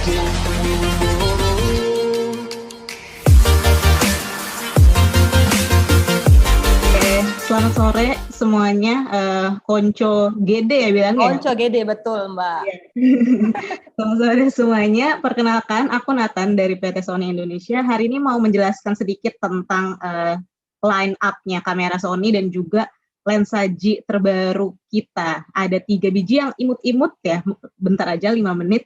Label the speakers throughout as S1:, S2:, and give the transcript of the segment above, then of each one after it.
S1: Selamat sore semuanya, Konco Gede ya bilangnya?
S2: Konco Gede, betul Mbak.
S1: Iya. Selamat sore semuanya, perkenalkan aku Nathan dari PT Sony Indonesia. Hari ini mau menjelaskan sedikit tentang line up-nya kamera Sony dan juga lensa G terbaru kita. Ada 3 biji yang imut-imut ya, bentar aja 5 menit.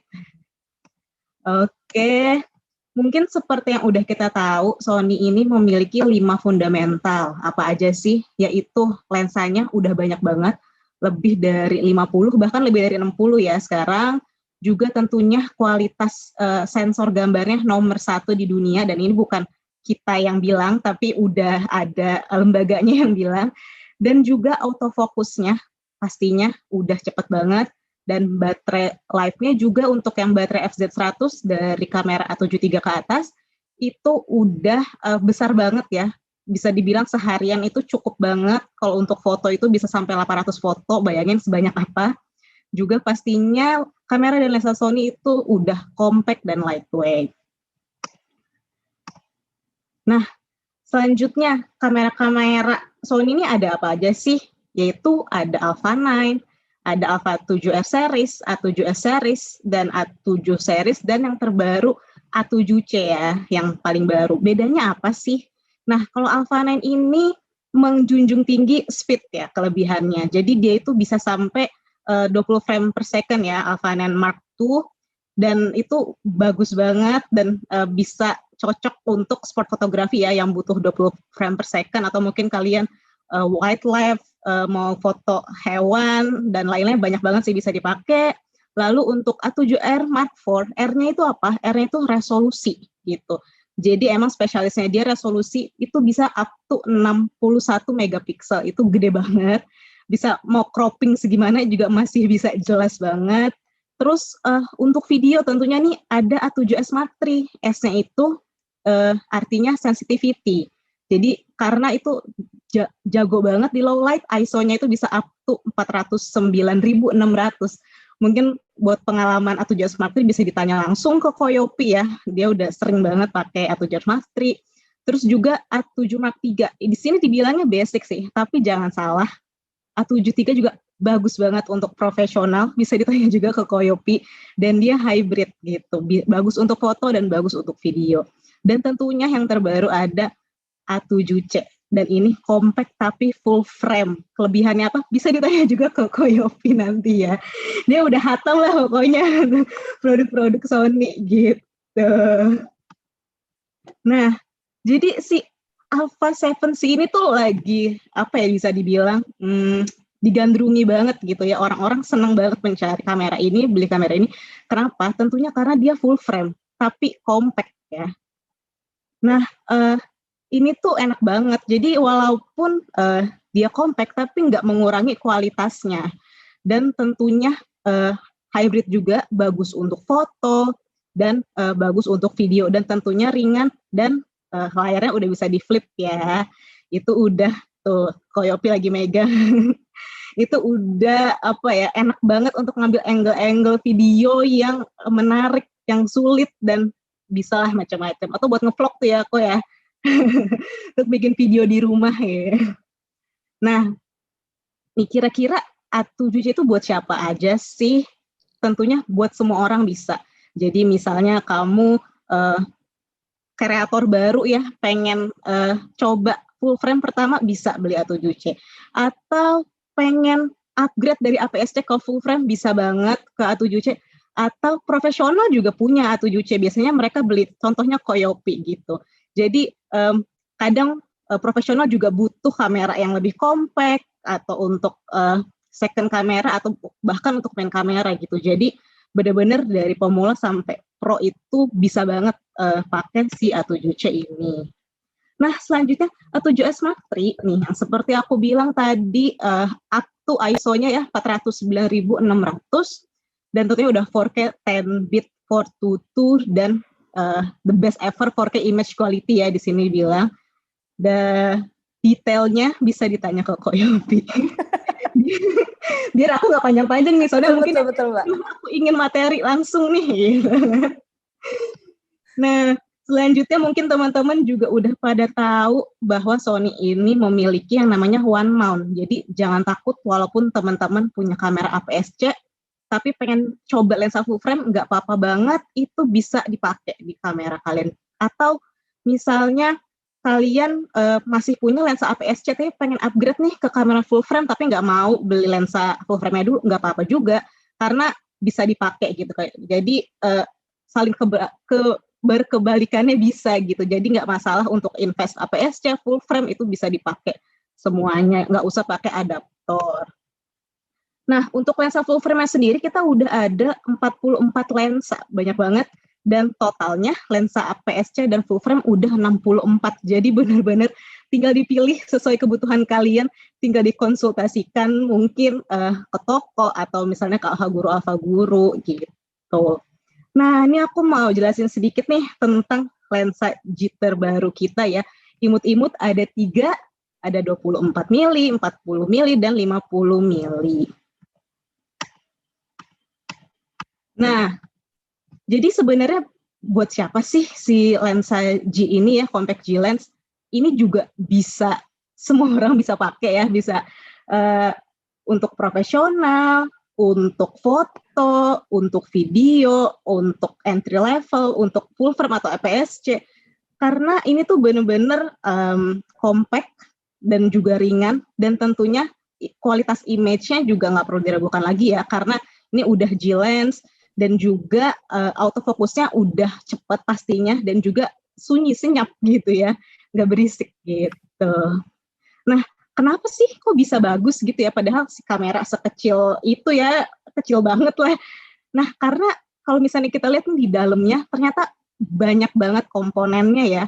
S1: Oke. Mungkin seperti yang udah kita tahu, Sony ini memiliki 5 fundamental. Apa aja sih? Yaitu lensanya udah banyak banget, lebih dari 50, bahkan lebih dari 60 ya sekarang. Juga tentunya kualitas sensor gambarnya nomor 1 di dunia, dan ini bukan kita yang bilang, tapi udah ada lembaganya yang bilang. Dan juga autofocusnya pastinya udah cepet banget. Dan baterai life-nya juga untuk yang baterai FZ100 dari kamera A73 ke atas itu udah besar banget ya. Bisa dibilang seharian itu cukup banget. Kalau untuk foto itu bisa sampai 800 foto, bayangin sebanyak apa. Juga pastinya kamera dan lensa Sony itu udah compact dan lightweight. Nah, selanjutnya kamera-kamera Sony ini ada apa aja sih? Yaitu ada Alpha 9, ada Alpha 7R series, A7S series, dan A7 series, dan yang terbaru A7C ya, yang paling baru. Bedanya apa sih? Nah, kalau Alpha 9 ini menjunjung tinggi speed ya, kelebihannya. Jadi dia itu bisa sampai 20 frame per second ya, Alpha 9 Mark II, dan itu bagus banget dan bisa cocok untuk sport fotografi ya, yang butuh 20 frame per second, atau mungkin kalian wildlife, mau foto hewan dan lain-lain, banyak banget sih bisa dipakai. Lalu untuk A7R Mark IV, R-nya itu apa? R-nya itu resolusi gitu. Jadi emang spesialisnya dia resolusi itu bisa up to 61 megapiksel, itu gede banget. Bisa mau cropping segimana juga masih bisa jelas banget. Terus untuk video tentunya nih ada A7S Mark III, S-nya itu artinya sensitivity. Jadi karena itu jago banget di low light, ISO-nya itu bisa up to 409.600. Mungkin buat pengalaman A7S Mark III bisa ditanya langsung ke Koyopi ya. Dia udah sering banget pakai A7S Mark III. Terus juga A7 Mark III. Di sini dibilangnya basic sih, tapi jangan salah. A7 III juga bagus banget untuk profesional, bisa ditanya juga ke Koyopi. Dan dia hybrid gitu. Bagus untuk foto dan bagus untuk video. Dan tentunya yang terbaru ada A7C, dan ini compact tapi full frame. Kelebihannya apa? Bisa ditanya juga ke Koyopi nanti ya. Dia udah hatam lah pokoknya produk-produk Sony gitu. Nah, jadi si Alpha 7C ini tuh lagi apa ya, bisa dibilang digandrungi banget gitu ya. Orang-orang seneng banget mencari kamera ini, beli kamera ini. Kenapa? Tentunya karena dia full frame tapi compact ya. Nah, ini tuh enak banget. Jadi walaupun dia compact tapi nggak mengurangi kualitasnya. Dan tentunya hybrid juga bagus untuk foto dan bagus untuk video, dan tentunya ringan, dan layarnya udah bisa di flip ya. Itu udah tuh Koyopi lagi megang. Itu udah apa ya, enak banget untuk ngambil angle-angle video yang menarik, yang sulit, dan bisalah macam-macam. Atau buat ngevlog tuh ya kok ya. Untuk bikin video di rumah ya. Nah, nih kira-kira A7C itu buat siapa aja sih? Tentunya buat semua orang bisa. Jadi misalnya kamu kreator baru ya, pengen coba full frame pertama, bisa beli A7C. Atau pengen upgrade dari APS-C ke full frame, bisa banget ke A7C. Atau profesional juga punya A7C, biasanya mereka beli, contohnya Koyopi gitu. Jadi kadang profesional juga butuh kamera yang lebih compact, atau untuk second kamera, atau bahkan untuk main kamera gitu. Jadi benar-benar dari pemula sampai pro itu bisa banget pakai si A7C ini. Nah, selanjutnya A7S Mark III nih, yang seperti aku bilang tadi, up to ISO-nya ya 409.600, dan tentunya udah 4K 10 bit 422, dan the best ever 4K image quality ya di sini bilang. Detailnya bisa ditanya ke Koyopi. Biar aku nggak panjang-panjang nih, soalnya mungkin
S2: betul, Mbak.
S1: aku ingin materi langsung nih gitu. Nah, selanjutnya mungkin teman-teman juga udah pada tahu bahwa Sony ini memiliki yang namanya one mount. Jadi jangan takut walaupun teman-teman punya kamera APS-C, tapi pengen coba lensa full frame, nggak apa-apa banget, itu bisa dipakai di kamera kalian. Atau misalnya kalian masih punya lensa APS-C tapi pengen upgrade nih ke kamera full frame tapi nggak mau beli lensa full frame-nya dulu, nggak apa-apa juga karena bisa dipakai gitu. Jadi saling berkebalikannya bisa gitu. Jadi nggak masalah untuk invest APS-C full frame, itu bisa dipakai semuanya, nggak usah pakai adaptor. Nah, untuk lensa full frame sendiri kita udah ada 44 lensa, banyak banget. Dan totalnya lensa APS-C dan full frame udah 64. Jadi benar-benar tinggal dipilih sesuai kebutuhan kalian, tinggal dikonsultasikan mungkin ke toko atau misalnya ke Alfa Guru gitu. Nah, ini aku mau jelasin sedikit nih tentang lensa jitter baru kita ya. Imut-imut ada 3, ada 24 mili, 40 mili, dan 50 mili. Nah, jadi sebenarnya buat siapa sih si lensa G ini ya, compact G lens? Ini juga bisa, semua orang bisa pakai ya, bisa untuk profesional, untuk foto, untuk video, untuk entry level, untuk full frame atau APS-C. Karena ini tuh bener-bener compact dan juga ringan, dan tentunya kualitas image-nya juga nggak perlu diragukan lagi ya, karena ini udah G lens, dan juga autofokusnya udah cepet pastinya, dan juga sunyi, senyap gitu ya, nggak berisik gitu. Nah, kenapa sih kok bisa bagus gitu ya, padahal si kamera sekecil itu ya, kecil banget lah. Nah, karena kalau misalnya kita lihat di dalamnya, ternyata banyak banget komponennya ya.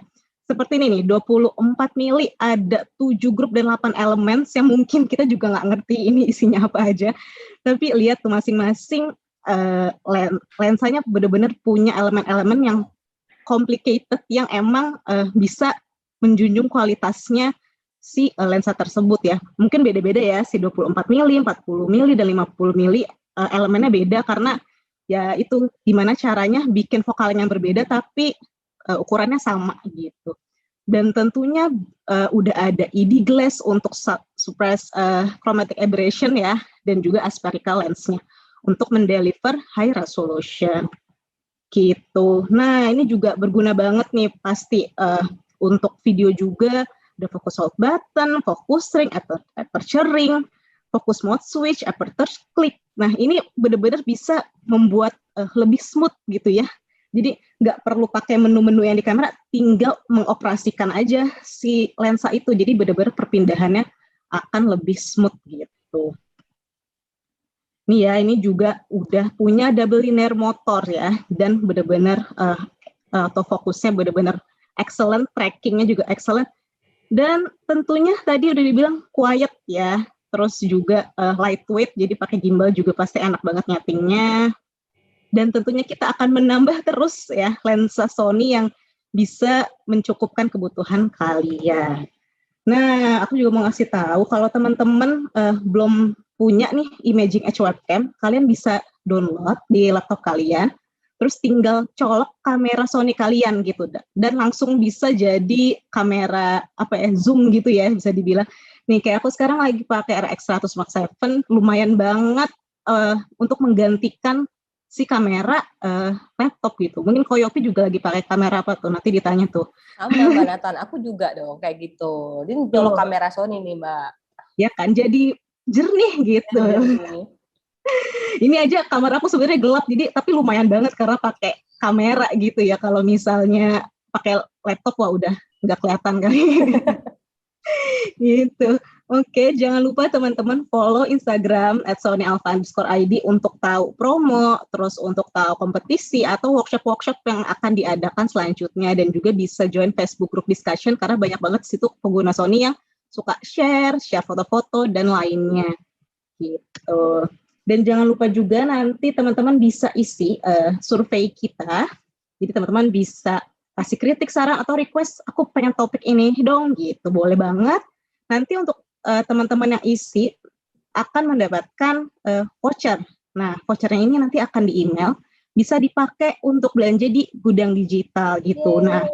S1: Seperti ini nih, 24 mili, ada 7 grup dan 8 elemen, yang mungkin kita juga nggak ngerti ini isinya apa aja. Tapi lihat tuh masing-masing lensanya benar-benar punya elemen-elemen yang complicated, yang emang bisa menjunjung kualitasnya si lensa tersebut ya. Mungkin beda-beda ya, si 24 mili, 40 mili, dan 50 mili elemennya beda karena ya itu gimana caranya bikin vokal yang berbeda tapi ukurannya sama gitu. Dan tentunya udah ada ED glass untuk suppress chromatic aberration ya, dan juga aspherical lensnya untuk mendeliver high resolution gitu. Nah, ini juga berguna banget nih pasti untuk video juga, ada focus hold button, focus ring, aperture ring, focus mode switch, aperture click. Nah, ini benar-benar bisa membuat lebih smooth gitu ya. Jadi nggak perlu pakai menu-menu yang di kamera, tinggal mengoperasikan aja si lensa itu. Jadi benar-benar perpindahannya akan lebih smooth gitu. Nih ya, ini juga udah punya double linear motor ya, dan benar-benar autofokusnya benar-benar excellent, trackingnya juga excellent, dan tentunya tadi udah dibilang quiet ya, terus juga lightweight, jadi pakai gimbal juga pasti enak banget nyetingnya. Dan tentunya kita akan menambah terus ya lensa Sony yang bisa mencukupkan kebutuhan kalian. Nah, aku juga mau ngasih tahu kalau teman-teman belum punya nih Imaging Edge webcam, kalian bisa download di laptop kalian, terus tinggal colok kamera Sony kalian gitu, dan langsung bisa jadi kamera apa ya, zoom gitu ya, bisa dibilang. Nih kayak aku sekarang lagi pakai RX100 Mark 7, lumayan banget untuk menggantikan si kamera laptop gitu. Mungkin Koyopi juga lagi pakai kamera apa tuh, nanti ditanya tuh.
S2: Sama Mbak Nathan, aku juga dong kayak gitu. Ini colok kamera Sony nih Mbak.
S1: Ya kan, jadi jernih gitu.
S2: Jernih.
S1: Ini aja kamar aku sebenarnya gelap, jadi tapi lumayan banget karena pakai kamera gitu ya. Kalau misalnya pakai laptop, wah udah nggak kelihatan kali. Gitu. Oke, jangan lupa teman-teman follow Instagram @sonyalfa_id untuk tahu promo, terus untuk tahu kompetisi atau workshop-workshop yang akan diadakan selanjutnya, dan juga bisa join Facebook group discussion karena banyak banget situ pengguna Sony yang suka share foto-foto dan lainnya gitu. Dan jangan lupa juga nanti teman-teman bisa isi survei kita. Jadi teman-teman bisa kasih kritik, saran, atau request, aku pengen topik ini dong gitu, boleh banget. Nanti untuk teman-teman yang isi akan mendapatkan voucher. Nah, vouchernya ini nanti akan di email bisa dipakai untuk belanja di gudang digital gitu. Nah,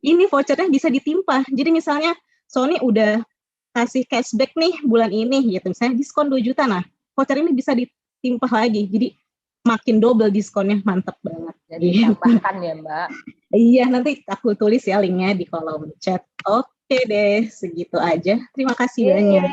S1: ini vouchernya bisa ditimpah. Jadi misalnya Sony udah kasih cashback nih bulan ini gitu, misalnya diskon 2 juta, nah voucher ini bisa ditimpah lagi. Jadi makin double diskonnya, mantep banget.
S2: Jadi ditambahkan ya Mbak.
S1: Iya, nanti aku tulis ya linknya di kolom chat. Oke deh, segitu aja. Terima kasih banyak.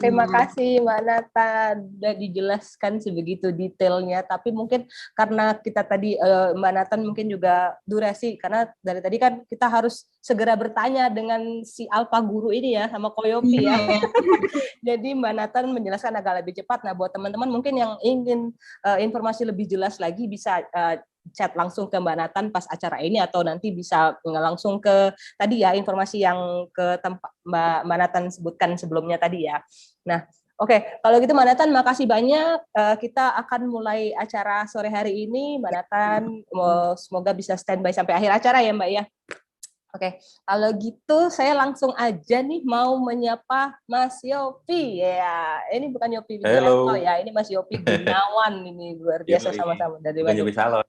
S2: Terima kasih Mbak Nata, udah dijelaskan sebegitu detailnya. Tapi mungkin karena kita tadi Mbak Nathan mungkin juga durasi, karena dari tadi kan kita harus segera bertanya dengan si Alpha Guru ini ya, sama Koyopi ya. Jadi Mbak Nathan menjelaskan agak lebih cepat. Nah, buat teman-teman mungkin yang ingin informasi lebih jelas lagi bisa chat langsung ke Mbak Nathan pas acara ini, atau nanti bisa langsung ke tadi ya informasi yang ke tempat Mbak Nathan sebutkan sebelumnya tadi ya. Nah, oke, kalau gitu Mbak Nathan makasih banyak. Kita akan mulai acara sore hari ini. Mbak Nathan semoga bisa standby sampai akhir acara ya Mbak ya. Oke, kalau gitu saya langsung aja nih mau menyapa Mas Yopi ya. Ini bukan Yopi Widianto ya, ini Mas Yopi Gunawan, ini luar biasa sama-sama dari Bandung.
S3: Yopi Salon.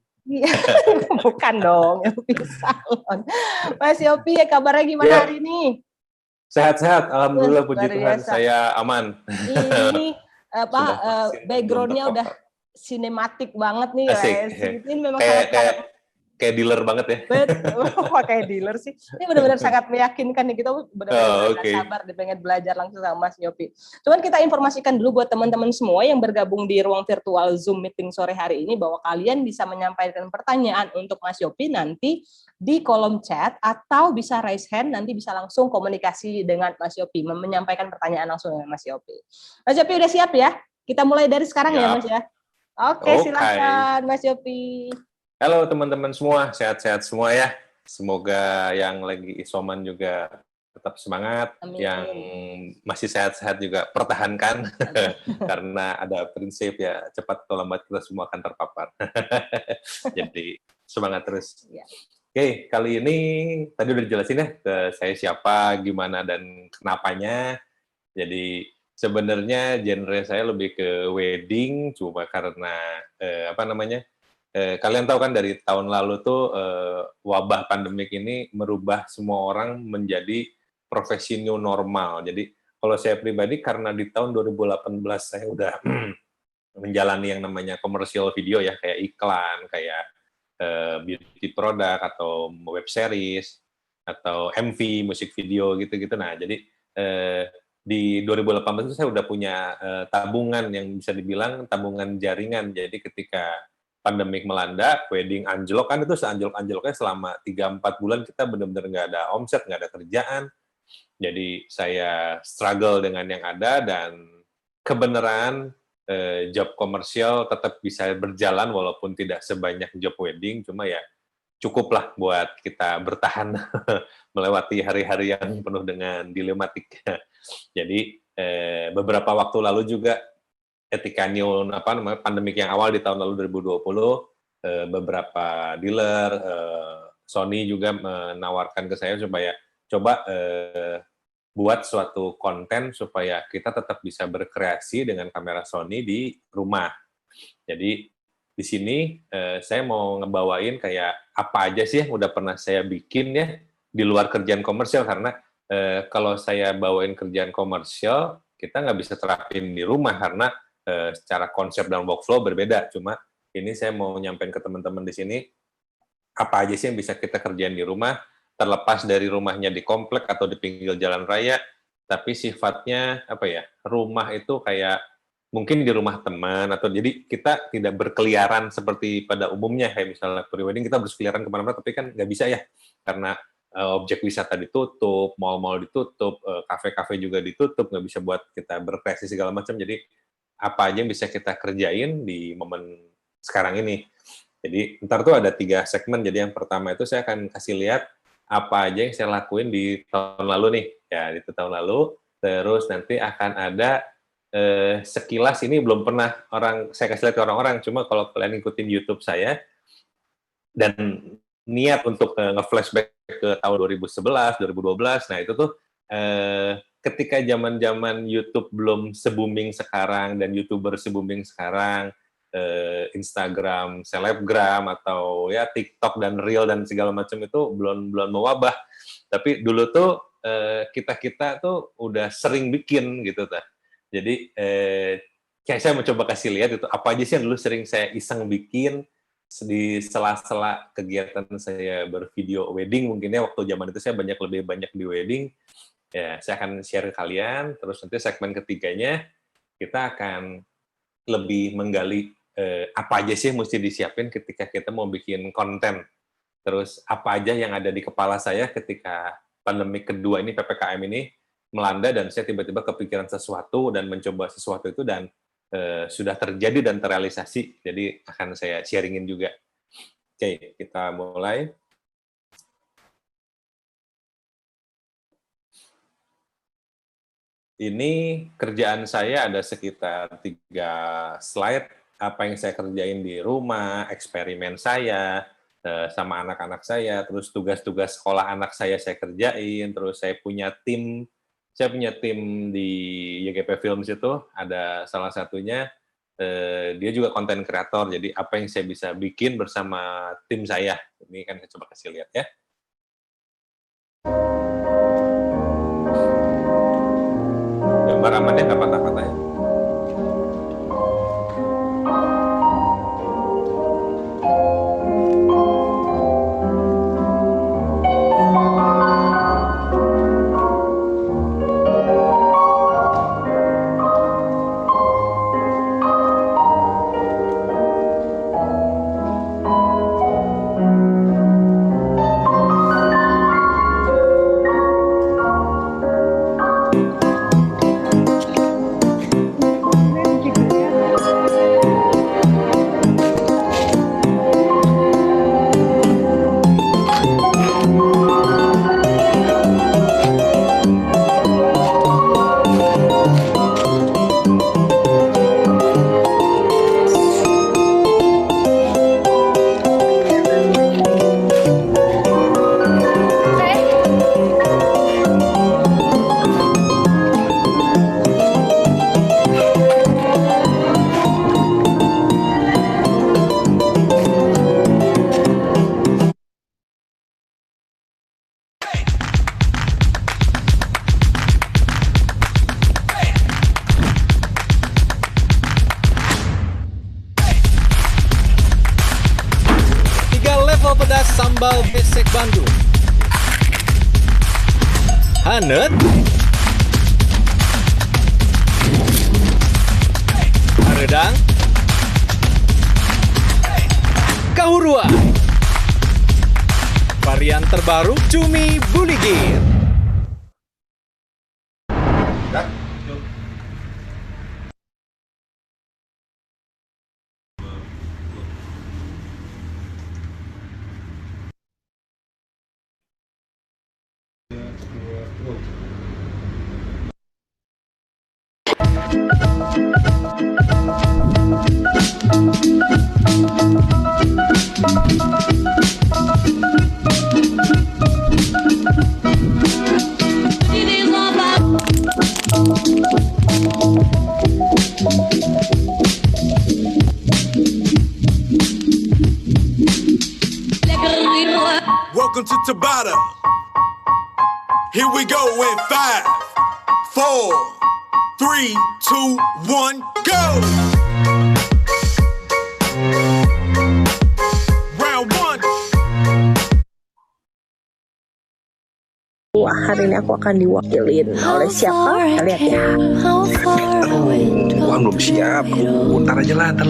S2: Bukan dong, Yopi Salon. Mas Yopi, kabarnya gimana hari ini?
S3: Sehat-sehat, alhamdulillah, puji Tuhan, saya aman.
S2: Ini backgroundnya udah sinematik banget nih.
S3: Asik.
S2: Ini memang sangat
S3: kayak dealer banget ya.
S2: Betul, kayak dealer sih. Ini benar-benar sangat meyakinkan nih, kita benar-benar sabar pengen belajar langsung sama Mas Yopi. Cuman kita informasikan dulu buat teman-teman semua yang bergabung di ruang virtual Zoom meeting sore hari ini bahwa kalian bisa menyampaikan pertanyaan untuk Mas Yopi nanti di kolom chat, atau bisa raise hand, nanti bisa langsung komunikasi dengan Mas Yopi, menyampaikan pertanyaan langsung dengan Mas Yopi. Mas Yopi udah siap ya? Kita mulai dari sekarang ya Mas ya? Oke, silakan Mas Yopi.
S3: Halo teman-teman semua, sehat-sehat semua ya. Semoga yang lagi isoman juga tetap semangat. Amin. Yang masih sehat-sehat juga pertahankan. Karena ada prinsip ya, cepat atau lambat kita semua akan terpapar. Jadi semangat terus. Ya. Oke, kali ini tadi udah dijelasin ya ke saya siapa, gimana, dan kenapanya. Jadi sebenarnya genre saya lebih ke wedding, cuma karena kalian tahu kan dari tahun lalu tuh wabah pandemik ini merubah semua orang menjadi profesi new normal. Jadi kalau saya pribadi karena di tahun 2018 saya udah menjalani yang namanya commercial video ya, kayak iklan, kayak beauty product atau web series atau MV, musik video gitu-gitu. Nah, jadi di 2018 itu saya udah punya tabungan yang bisa dibilang tabungan jaringan. Jadi ketika pandemik melanda, wedding anjlok, kan itu seanjlok-anjloknya selama 3-4 bulan kita benar-benar nggak ada omset, nggak ada kerjaan. Jadi saya struggle dengan yang ada, dan kebenaran job komersial tetap bisa berjalan walaupun tidak sebanyak job wedding, cuma ya cukuplah buat kita bertahan melewati hari-hari yang penuh dengan dilematik. Jadi beberapa waktu lalu juga ketika pandemik yang awal di tahun lalu 2020, beberapa dealer, Sony juga menawarkan ke saya supaya coba buat suatu konten supaya kita tetap bisa berkreasi dengan kamera Sony di rumah. Jadi di sini saya mau ngebawain kayak apa aja sih yang udah pernah saya bikin ya di luar kerjaan komersial, karena kalau saya bawain kerjaan komersial kita nggak bisa terapin di rumah karena secara konsep dan workflow berbeda. Cuma ini saya mau nyampein ke teman-teman di sini apa aja sih yang bisa kita kerjain di rumah, terlepas dari rumahnya di komplek atau di pinggir jalan raya, tapi sifatnya rumah itu kayak mungkin di rumah teman, atau jadi kita tidak berkeliaran seperti pada umumnya, kayak misalnya pre-wedding kita berkeliaran kemana-mana, tapi kan nggak bisa ya, karena objek wisata ditutup, mal-mal ditutup, kafe-kafe juga ditutup, nggak bisa buat kita berkreasi segala macam. Jadi apa aja yang bisa kita kerjain di momen sekarang ini. Jadi ntar tuh ada 3 segmen. Jadi yang pertama itu saya akan kasih lihat apa aja yang saya lakuin di tahun lalu nih. Ya, di tahun lalu. Terus nanti akan ada sekilas, ini belum pernah saya kasih lihat ke orang-orang, cuma kalau kalian ikutin YouTube saya dan niat untuk nge-flashback ke tahun 2011, 2012, nah itu tuh ketika zaman-zaman YouTube belum se-booming sekarang dan YouTuber se-booming sekarang, Instagram, selebgram atau ya TikTok dan Reel dan segala macam itu belum mewabah. Tapi dulu tuh kita tuh udah sering bikin gitu ta. Jadi kayak saya mau coba kasih lihat itu apa aja sih yang dulu sering saya iseng bikin di sela-sela kegiatan saya bervideo wedding. Mungkinnya waktu zaman itu saya lebih banyak di wedding. Ya, saya akan share ke kalian. Terus nanti segmen ketiganya kita akan lebih menggali apa aja sih yang mesti disiapin ketika kita mau bikin konten. Terus apa aja yang ada di kepala saya ketika pandemi kedua ini, PPKM ini melanda dan saya tiba-tiba kepikiran sesuatu dan mencoba sesuatu itu dan sudah terjadi dan terrealisasi. Jadi akan saya sharingin juga. Oke, kita mulai. Ini kerjaan saya ada sekitar 3 slide, apa yang saya kerjain di rumah, eksperimen saya, sama anak-anak saya, terus tugas-tugas sekolah anak saya kerjain, terus saya punya tim di YGP Films itu, ada salah satunya, dia juga konten kreator, jadi apa yang saya bisa bikin bersama tim saya. Ini kan saya coba kasih lihat ya. Gambar amannya nggak patah-patah ya?
S4: Pedas sambal besek Bandung. Hanet. Haredang. Kahurua. Varian terbaru cumi buligir.
S5: Welcome to Tabata. Here we go in 5, 4, 3, 2, 1, go! Round 1.
S6: Wah, hari ini aku akan diwakilin oleh siapa? Kita lihat ya.
S7: Wah, belum siap. Ntar aja lah. Kan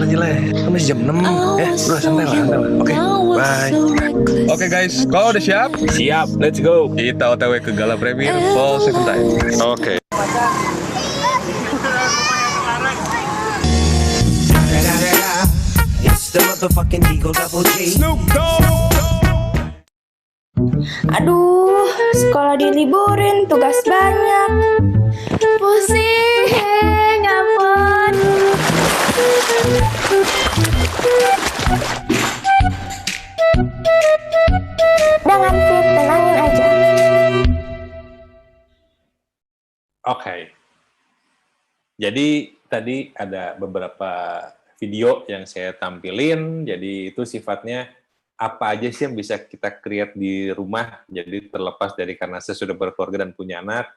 S7: masih jam 6. Udah santai lah. Oke, bye. Oke guys, kalau udah siap?
S3: Siap, let's go.
S7: Kita OTW ke Gala Premier Fall Second Time. Oke.
S6: Aduh, sekolah diliburin, tugas banyak. Pusing, ampun. Jangan Fit, tenangin aja.
S3: Oke. Jadi tadi ada beberapa video yang saya tampilin. Jadi itu sifatnya apa aja sih yang bisa kita create di rumah. Jadi terlepas dari karena saya sudah berkeluarga dan punya anak,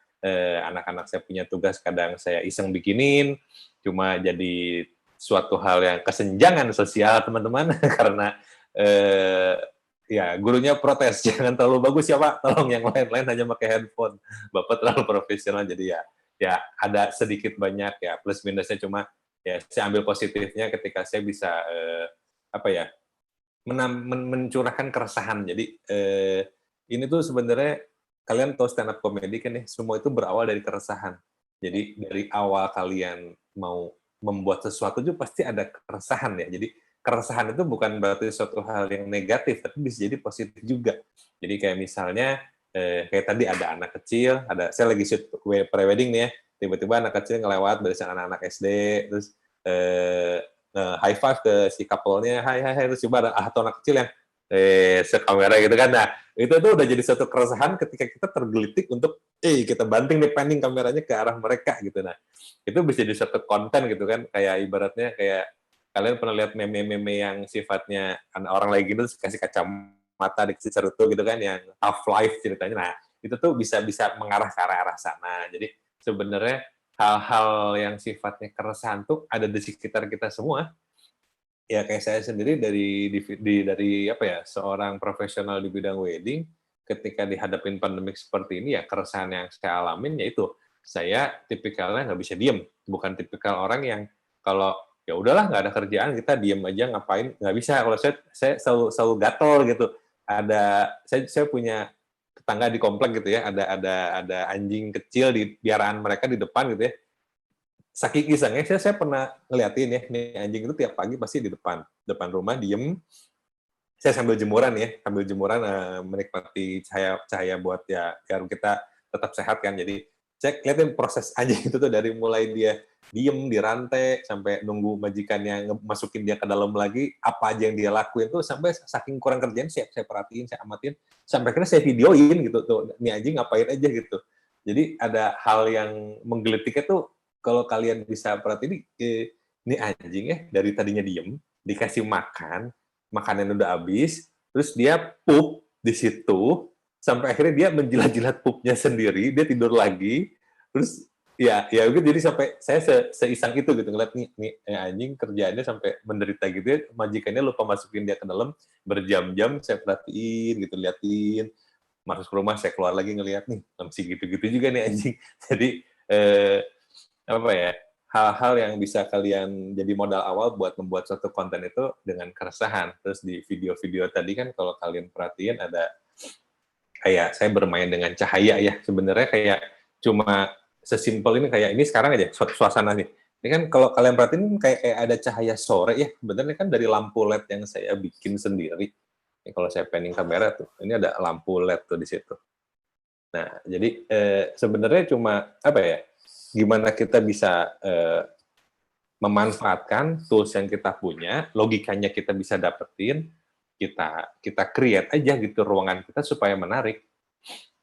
S3: anak-anak saya punya tugas kadang saya iseng bikinin, cuma jadi suatu hal yang kesenjangan sosial teman-teman karena ya gurunya protes jangan terlalu bagus ya Pak, tolong yang lain-lain hanya pakai handphone, Bapak terlalu profesional. Jadi ya ada sedikit banyak ya plus minusnya, cuma ya saya ambil positifnya ketika saya bisa mencurahkan keresahan. Jadi ini tuh sebenarnya kalian tahu stand up comedy kan ya, semua itu berawal dari keresahan. Jadi dari awal kalian mau membuat sesuatu itu pasti ada keresahan ya. Jadi keresahan itu bukan berarti suatu hal yang negatif, tapi bisa jadi positif juga. Jadi kayak misalnya kayak tadi ada anak kecil, saya lagi shoot pre-wedding nih ya, tiba-tiba anak kecil ngelewat barisan anak-anak SD, terus high five ke si couple-nya, hai, terus coba ada atau anak kecil yang sekamera gitu kan. Nah, itu tuh udah jadi suatu keresahan ketika kita tergelitik untuk kita banting nih panning kameranya ke arah mereka gitu. Nah, itu bisa jadi suatu konten gitu kan, kayak ibaratnya kayak kalian pernah lihat meme-meme yang sifatnya orang lagi gitu kasih kacamata dikasih cerutu gitu kan, yang half life ceritanya. Nah, itu tuh bisa mengarah ke arah apa. Jadi sebenarnya hal-hal yang sifatnya keresahan tuh ada di sekitar kita semua. Ya kayak saya sendiri dari seorang profesional di bidang wedding, ketika dihadapin pandemik seperti ini ya keresahan yang saya alamin yaitu saya tipikalnya nggak bisa diem, bukan tipikal orang yang kalau ya udahlah nggak ada kerjaan kita diem aja ngapain, nggak bisa. Kalau saya selalu gatel gitu. Saya punya tetangga di komplek gitu ya, ada anjing kecil di piaraan mereka di depan gitu ya. Saking isengnya, saya pernah ngeliatin ya, nih anjing itu tiap pagi pasti di depan rumah diem. Saya sambil jemuran menikmati cahaya buat ya biar kita tetap sehat kan. Jadi saya liatin proses anjing itu tuh dari mulai dia diem di rantai sampai nunggu majikannya masukin dia ke dalam lagi, apa aja yang dia lakuin tuh sampai saking kurang kerjaan saya perhatiin, saya amatin, sampai akhirnya saya videoin gitu tuh, nih anjing ngapain aja gitu. Jadi ada hal yang menggelitiknya tuh. Kalau kalian bisa perhatiin, ini anjing ya dari tadinya diem, dikasih makanan udah habis, terus dia pup di situ, sampai akhirnya dia menjilat-jilat pupnya sendiri, dia tidur lagi, terus ya gitu. Jadi sampai saya seisang itu gitu ngeliat nih anjing kerjaannya sampai menderita gitu ya, majikannya lupa masukin dia ke dalam, berjam-jam saya perhatiin gitu, liatin, masuk ke rumah saya keluar lagi ngeliat nih masih gitu-gitu juga nih anjing. Jadi hal-hal yang bisa kalian jadi modal awal buat membuat suatu konten itu dengan keresahan. Terus di video-video tadi kan kalau kalian perhatiin ada kayak saya bermain dengan cahaya ya, sebenarnya kayak cuma sesimpel ini, kayak ini sekarang aja suasana nih. Ini kan kalau kalian perhatiin kayak ada cahaya sore ya, sebenarnya kan dari lampu LED yang saya bikin sendiri. Ini kalau saya panning kamera tuh, ini ada lampu LED tuh di situ. Nah, jadi sebenarnya cuma gimana kita bisa memanfaatkan tools yang kita punya, logikanya kita bisa dapetin, kita create aja gitu ruangan kita supaya menarik.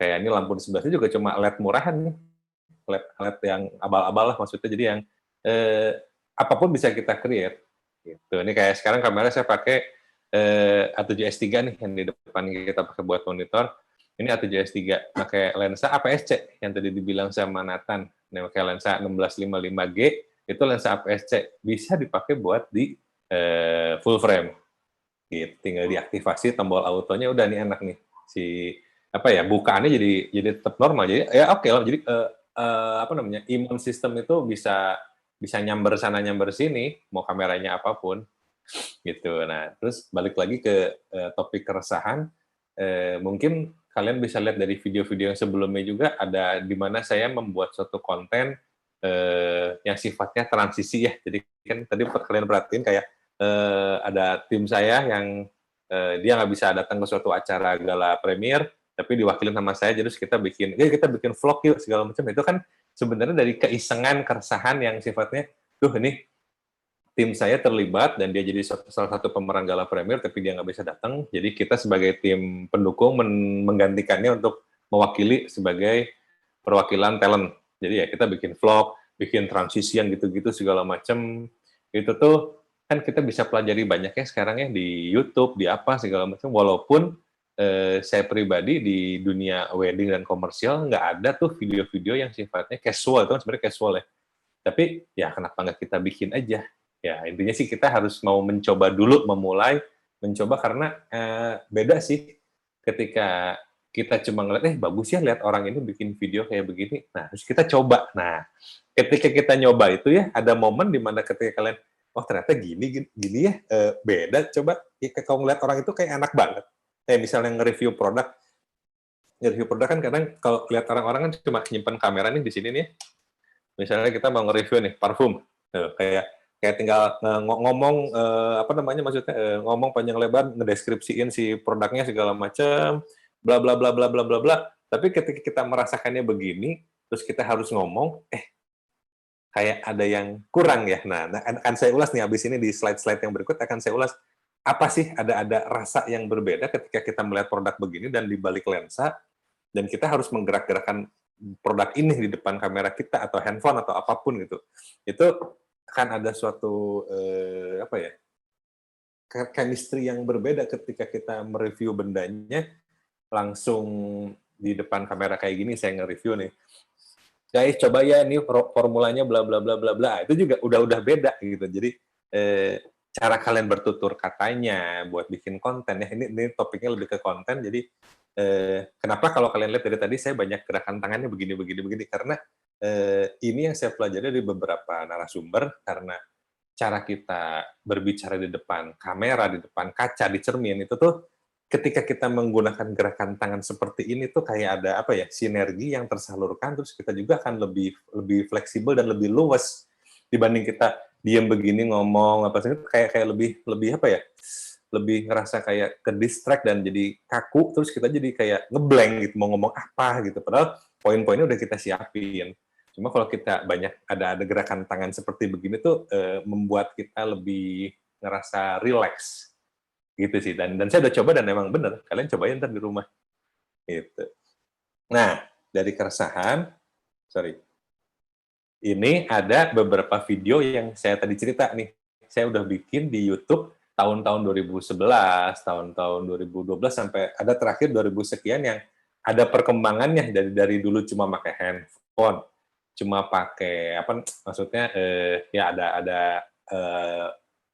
S3: Kayak ini lampu di sebelahnya juga cuma LED murahan nih, LED yang abal-abal lah maksudnya, jadi yang apapun bisa kita create. Gitu. Ini kayak sekarang kamera saya pakai A7S III nih yang di depan kita pakai buat monitor. Ini A7S III pakai lensa APS-C yang tadi dibilang sama Nathan. Ini pakai lensa 1655G, itu lensa APS-C, bisa dipakai buat di full frame. Gitu. Tinggal diaktifasi tombol autonya, udah nih enak nih. Bukaannya jadi tetap normal. Jadi ya oke lah. Jadi immune system itu bisa nyamber sana nyamber sini, mau kameranya apapun. Gitu. Nah, terus balik lagi ke topik keresahan, mungkin kalian bisa lihat dari video-video yang sebelumnya juga ada di mana saya membuat suatu konten yang sifatnya transisi ya. Jadi kan tadi kalian perhatiin kayak ada tim saya yang dia nggak bisa datang ke suatu acara gala premier, tapi diwakilin sama saya. Jadi kita bikin vlog yuk segala macam. Itu kan sebenarnya dari keisengan, keresahan yang sifatnya, ini tim saya terlibat dan dia jadi salah satu pemeran gala premier, tapi dia nggak bisa datang. Jadi kita sebagai tim pendukung menggantikannya untuk mewakili sebagai perwakilan talent. Jadi ya kita bikin vlog, bikin transisi yang gitu-gitu segala macam. Itu tuh kan kita bisa pelajari banyaknya sekarang ya di YouTube, di apa segala macam. Walaupun saya pribadi di dunia wedding dan komersial nggak ada tuh video-video yang sifatnya casual, itu kan sebenarnya casual ya. Tapi ya kenapa nggak kita bikin aja? Ya intinya sih kita harus mau mencoba dulu, memulai mencoba karena beda sih ketika kita cuma ngeliat, bagus ya lihat orang ini bikin video kayak begini. Nah, terus kita coba. Nah, ketika kita nyoba itu ya, ada momen di mana ketika kalian, oh ternyata gini ya, beda. Coba, ya, kalau ngeliat orang itu kayak enak banget. Misalnya nge-review produk kan kadang kalau lihat orang-orang kan cuma nyimpen kamera nih di sini nih. Misalnya kita mau nge-review nih, parfum. Kayak tinggal ngomong, maksudnya ngomong panjang lebar, ngedeskripsiin si produknya segala macam, bla bla bla bla bla bla bla. Tapi ketika kita merasakannya begini, terus kita harus ngomong, kayak ada yang kurang ya. Nah, akan saya ulas nih habis ini di slide-slide yang berikut akan saya ulas apa sih ada rasa yang berbeda ketika kita melihat produk begini dan di balik lensa dan kita harus menggerak-gerakkan produk ini di depan kamera kita atau handphone atau apapun gitu. Itu akan ada suatu chemistry yang berbeda ketika kita mereview bendanya langsung di depan kamera kayak gini. Saya nge-review nih, guys coba ya ini formulanya bla bla bla bla bla, itu juga udah beda gitu. Jadi cara kalian bertutur katanya buat bikin konten ya, ini topiknya lebih ke konten. Jadi kenapa kalau kalian lihat dari tadi saya banyak gerakan tangannya begini karena ini yang saya pelajari dari beberapa narasumber, karena cara kita berbicara di depan kamera, di depan kaca, di cermin itu tuh ketika kita menggunakan gerakan tangan seperti ini tuh kayak ada sinergi yang tersalurkan, terus kita juga akan lebih fleksibel dan lebih luas dibanding kita diam begini ngomong kayak lebih lebih ngerasa kayak ke distract dan jadi kaku, terus kita jadi kayak ngeblank gitu mau ngomong apa gitu, padahal poin-poinnya udah kita siapin. Cuma kalau kita banyak ada gerakan tangan seperti begini tuh membuat kita lebih ngerasa relax gitu sih. Dan saya udah coba dan emang bener, kalian cobain ntar di rumah gitu. Nah, dari keresahan, ini ada beberapa video yang saya tadi cerita nih, saya udah bikin di YouTube tahun-tahun 2011, tahun-tahun 2012 sampai ada terakhir 2000 sekian yang ada perkembangannya dari dulu cuma pakai handphone, cuma pakai ya ada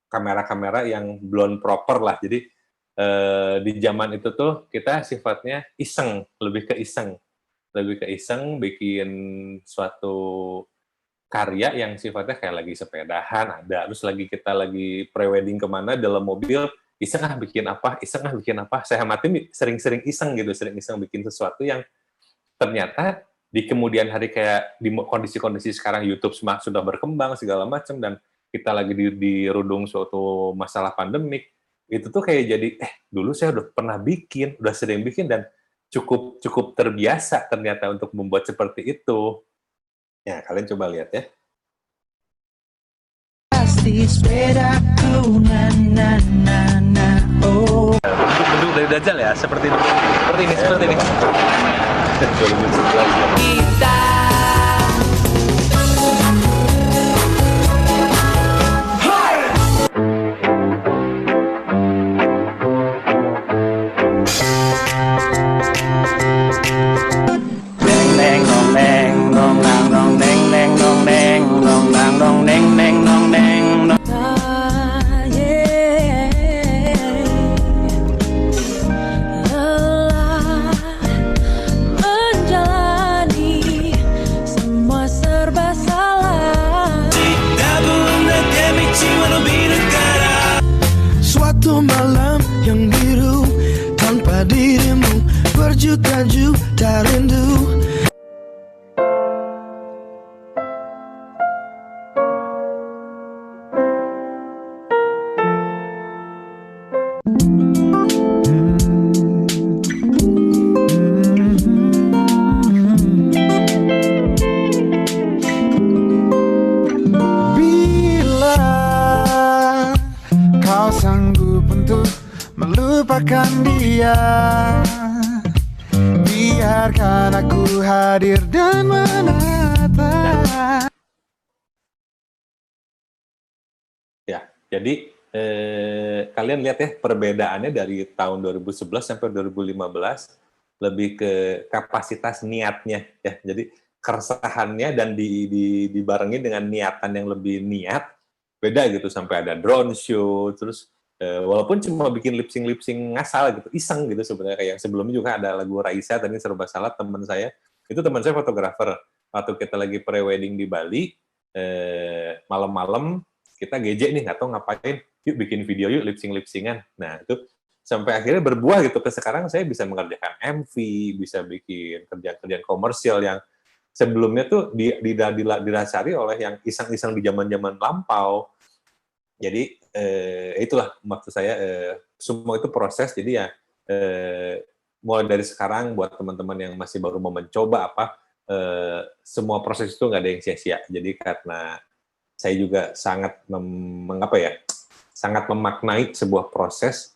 S3: kamera-kamera yang belum proper lah. Jadi di zaman itu tuh kita sifatnya iseng, lebih ke iseng bikin suatu karya yang sifatnya kayak lagi sepedahan ada, terus kita lagi pre-wedding kemana dalam mobil, iseng bikin apa, saya amatin sering-sering iseng bikin sesuatu yang ternyata di kemudian hari kayak di kondisi-kondisi sekarang YouTube sudah berkembang segala macam dan kita lagi dirudung suatu masalah pandemik, itu tuh kayak jadi dulu saya udah pernah bikin, udah sering bikin dan cukup terbiasa ternyata untuk membuat seperti itu. Ya, kalian coba lihat ya. Bentuk dari Dajjal ya, seperti ini.
S5: Suatu malam yang biru tanpa dirimu berjuta-juta rindu. Melupakan dia, biarkan aku hadir dan menata.
S3: Ya, Jadi kalian lihat ya perbedaannya dari tahun 2011 sampai 2015 lebih ke kapasitas niatnya ya. Jadi keresahannya dan dibarengi dengan niatan yang lebih niat, beda gitu, sampai ada drone show, terus walaupun cuma bikin lip sync ngasal gitu, iseng gitu sebenarnya. Kayak yang sebelumnya juga ada lagu Raisa tadi Serba Salah, teman saya, itu teman saya fotografer. Waktu kita lagi pre-wedding di Bali, malam-malam kita GJ nih, nggak tahu ngapain, yuk bikin video yuk, lip sync-an. Nah itu sampai akhirnya berbuah gitu, ke sekarang saya bisa mengerjakan MV, bisa bikin kerjaan-kerjaan komersial yang sebelumnya tuh didasari oleh yang iseng-iseng di zaman-zaman lampau. Jadi itulah maksud saya, semua itu proses. Jadi ya mulai dari sekarang buat teman-teman yang masih baru mau mencoba semua proses itu nggak ada yang sia-sia. Jadi karena saya juga sangat sangat memaknai sebuah proses,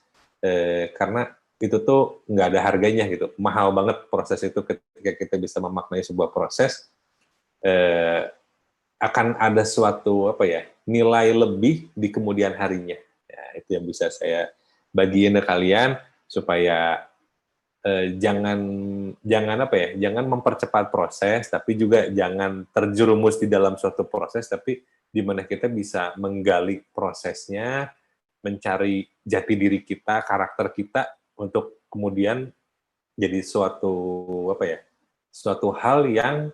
S3: karena itu tuh nggak ada harganya gitu, mahal banget proses itu. Ketika kita bisa memaknai sebuah proses, akan ada suatu nilai lebih di kemudian harinya. Ya, itu yang bisa saya bagiin ke kalian, supaya jangan mempercepat proses, tapi juga jangan terjerumus di dalam suatu proses, tapi di mana kita bisa menggali prosesnya, mencari jati diri kita, karakter kita, untuk kemudian jadi suatu hal yang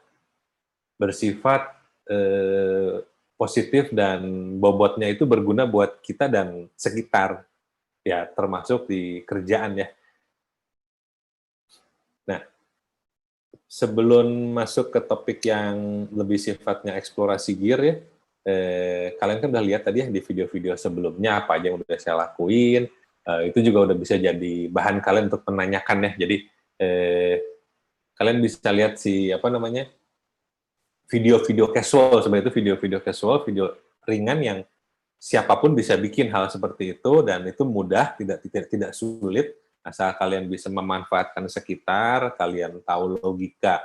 S3: bersifat positif dan bobotnya itu berguna buat kita dan sekitar, ya termasuk di kerjaan ya. Nah, sebelum masuk ke topik yang lebih sifatnya eksplorasi gear ya, kalian kan udah lihat tadi ya di video-video sebelumnya apa aja yang udah saya lakuin, itu juga udah bisa jadi bahan kalian untuk menanyakan ya. Jadi kalian bisa lihat video-video casual, sebenarnya itu video-video casual, video ringan yang siapapun bisa bikin hal seperti itu, dan itu mudah, tidak sulit, asal kalian bisa memanfaatkan sekitar, kalian tahu logika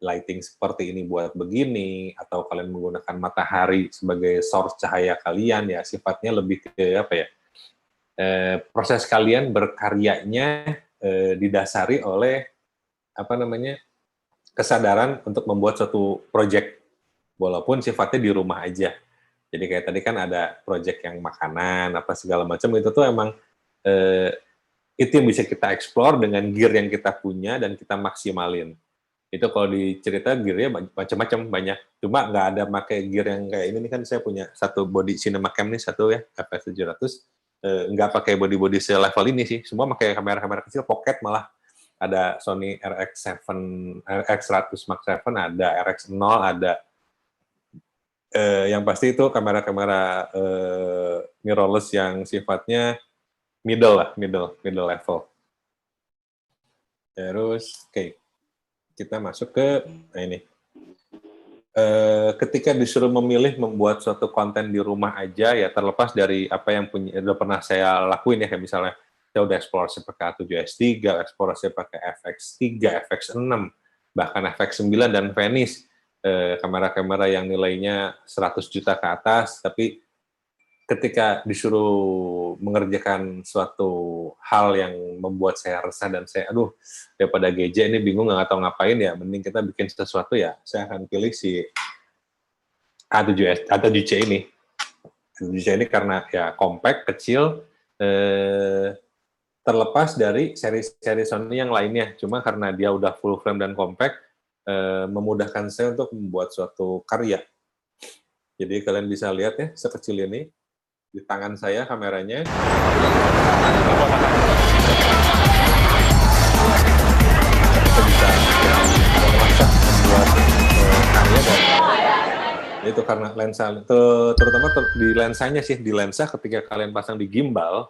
S3: lighting seperti ini buat begini, atau kalian menggunakan matahari sebagai source cahaya kalian, ya sifatnya lebih ke proses kalian berkaryanya didasari oleh kesadaran untuk membuat suatu project, walaupun sifatnya di rumah aja. Jadi kayak tadi kan ada project yang makanan, apa segala macam, itu tuh emang itu yang bisa kita explore dengan gear yang kita punya dan kita maksimalin. Itu kalau dicerita gear-nya macam-macam, banyak. Cuma nggak ada pakai gear yang kayak ini kan, saya punya satu body cinema cam nih, satu ya, FS700, nggak pakai body selevel ini sih, semua pakai kamera-kamera kecil, pocket malah. Ada Sony RX100 Mark 7, ada RX0, ada yang pasti itu kamera-kamera mirrorless yang sifatnya middle level. Terus, kita masuk ke ini. Ketika disuruh memilih membuat suatu konten di rumah aja, ya terlepas dari apa yang udah pernah saya lakuin ya, kayak misalnya saya udah eksplorasi pakai A7S3, eksplorasi pakai FX3, FX6, bahkan FX9 dan Venice, kamera-kamera yang nilainya 100 juta ke atas, tapi ketika disuruh mengerjakan suatu hal yang membuat saya resah dan saya, daripada GJ ini bingung nggak tahu ngapain ya, mending kita bikin sesuatu ya, saya akan pilih si A7C ini. A7C ini karena ya compact, kecil, terlepas dari seri-seri Sony yang lainnya, cuma karena dia udah full frame dan compact, memudahkan saya untuk membuat suatu karya. Jadi kalian bisa lihat ya, sekecil ini, di tangan saya kameranya. Kita bisa membuat karya, dan itu karena lensa, terutama di lensanya sih, di lensa ketika kalian pasang di gimbal,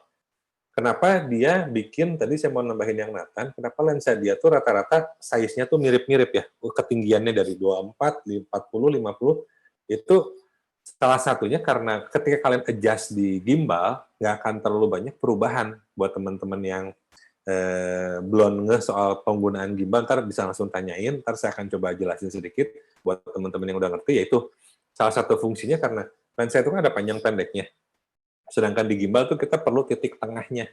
S3: kenapa dia bikin, tadi saya mau nambahin yang Nathan, kenapa lensa dia tuh rata-rata size-nya tuh mirip-mirip ya, ketinggiannya dari 24, 40, 50, itu salah satunya karena ketika kalian adjust di gimbal, nggak akan terlalu banyak perubahan. Buat teman-teman yang belum nge soal penggunaan gimbal, ntar bisa langsung tanyain, ntar saya akan coba jelasin sedikit. Buat teman-teman yang udah ngerti, yaitu salah satu fungsinya karena lensa itu kan ada panjang pendeknya. Sedangkan di gimbal tuh kita perlu titik tengahnya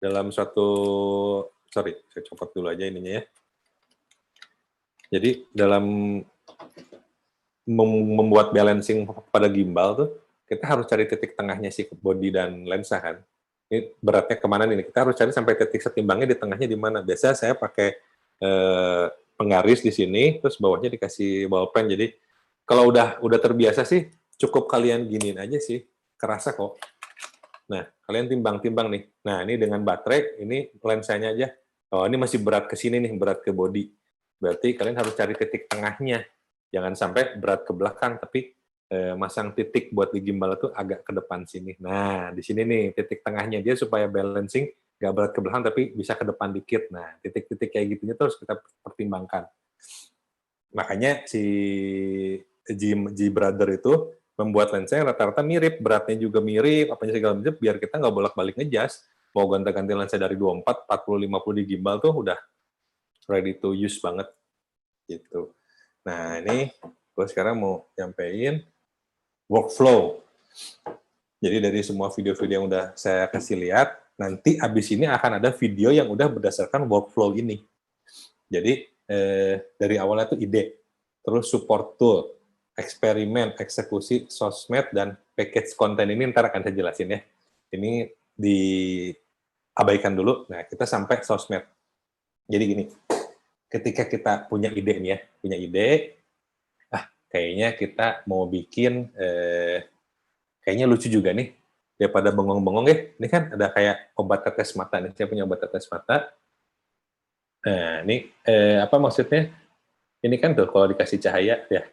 S3: dalam suatu, sorry, saya copot dulu aja ininya ya. Jadi dalam membuat balancing pada gimbal tuh, kita harus cari titik tengahnya si body dan lensa kan. Ini beratnya kemana nih? Kita harus cari sampai titik setimbangnya di tengahnya di mana. Biasa saya pakai penggaris di sini, terus bawahnya dikasih ballpen. Jadi kalau udah terbiasa sih, cukup kalian giniin aja sih, kerasa kok. Nah, kalian timbang-timbang nih. Nah, ini dengan baterai, ini lensanya aja. Oh, ini masih berat ke sini nih, berat ke body. Berarti kalian harus cari titik tengahnya. Jangan sampai berat ke belakang, tapi masang titik buat di gimbal itu agak ke depan sini. Nah, di sini nih titik tengahnya dia supaya balancing, nggak berat ke belakang, tapi bisa ke depan dikit. Nah, titik-titik kayak gitunya terus kita pertimbangkan. Makanya si G Brother itu membuat lensa yang rata-rata mirip, beratnya juga mirip, apanya segala macam, biar kita nggak bolak-balik ngejas. Mau gonta-ganti lensa dari 24, 40, 50 di gimbal tuh udah ready to use banget. Gitu. Nah, ini gue sekarang mau nyampein workflow. Jadi dari semua video-video yang udah saya kasih lihat, nanti abis ini akan ada video yang udah berdasarkan workflow ini. Jadi dari awalnya tuh ide, terus support tool, eksperimen, eksekusi, sosmed, dan package konten ini ntar akan saya jelasin ya. Ini diabaikan dulu. Nah, kita sampai sosmed. Jadi gini, ketika kita punya ide nih ya, punya ide, kayaknya kita mau bikin, kayaknya lucu juga nih, daripada bengong-bengong ya. Ini kan ada kayak obat tetes mata nih, saya punya obat tetes mata. Nah, ini apa maksudnya? Ini kan tuh kalau dikasih cahaya ya.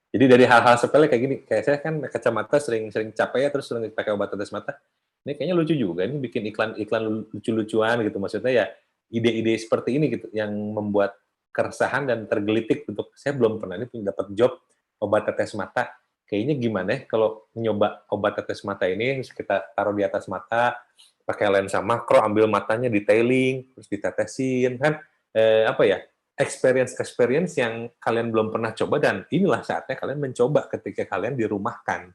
S3: Jadi dari hal-hal sepele kayak gini, kayak saya kan kacamata sering capek ya, terus sering pakai obat tetes mata. Ini kayaknya lucu juga, ini bikin iklan lucu-lucuan gitu. Maksudnya ya ide-ide seperti ini gitu, yang membuat keresahan dan tergelitik untuk saya belum pernah ini dapat job obat tetes mata. Kayaknya gimana ya kalau nyoba obat tetes mata ini, kita taruh di atas mata, pakai lensa makro, ambil matanya detailing, terus ditetesin, kan apa ya, experience yang kalian belum pernah coba, dan inilah saatnya kalian mencoba ketika kalian dirumahkan.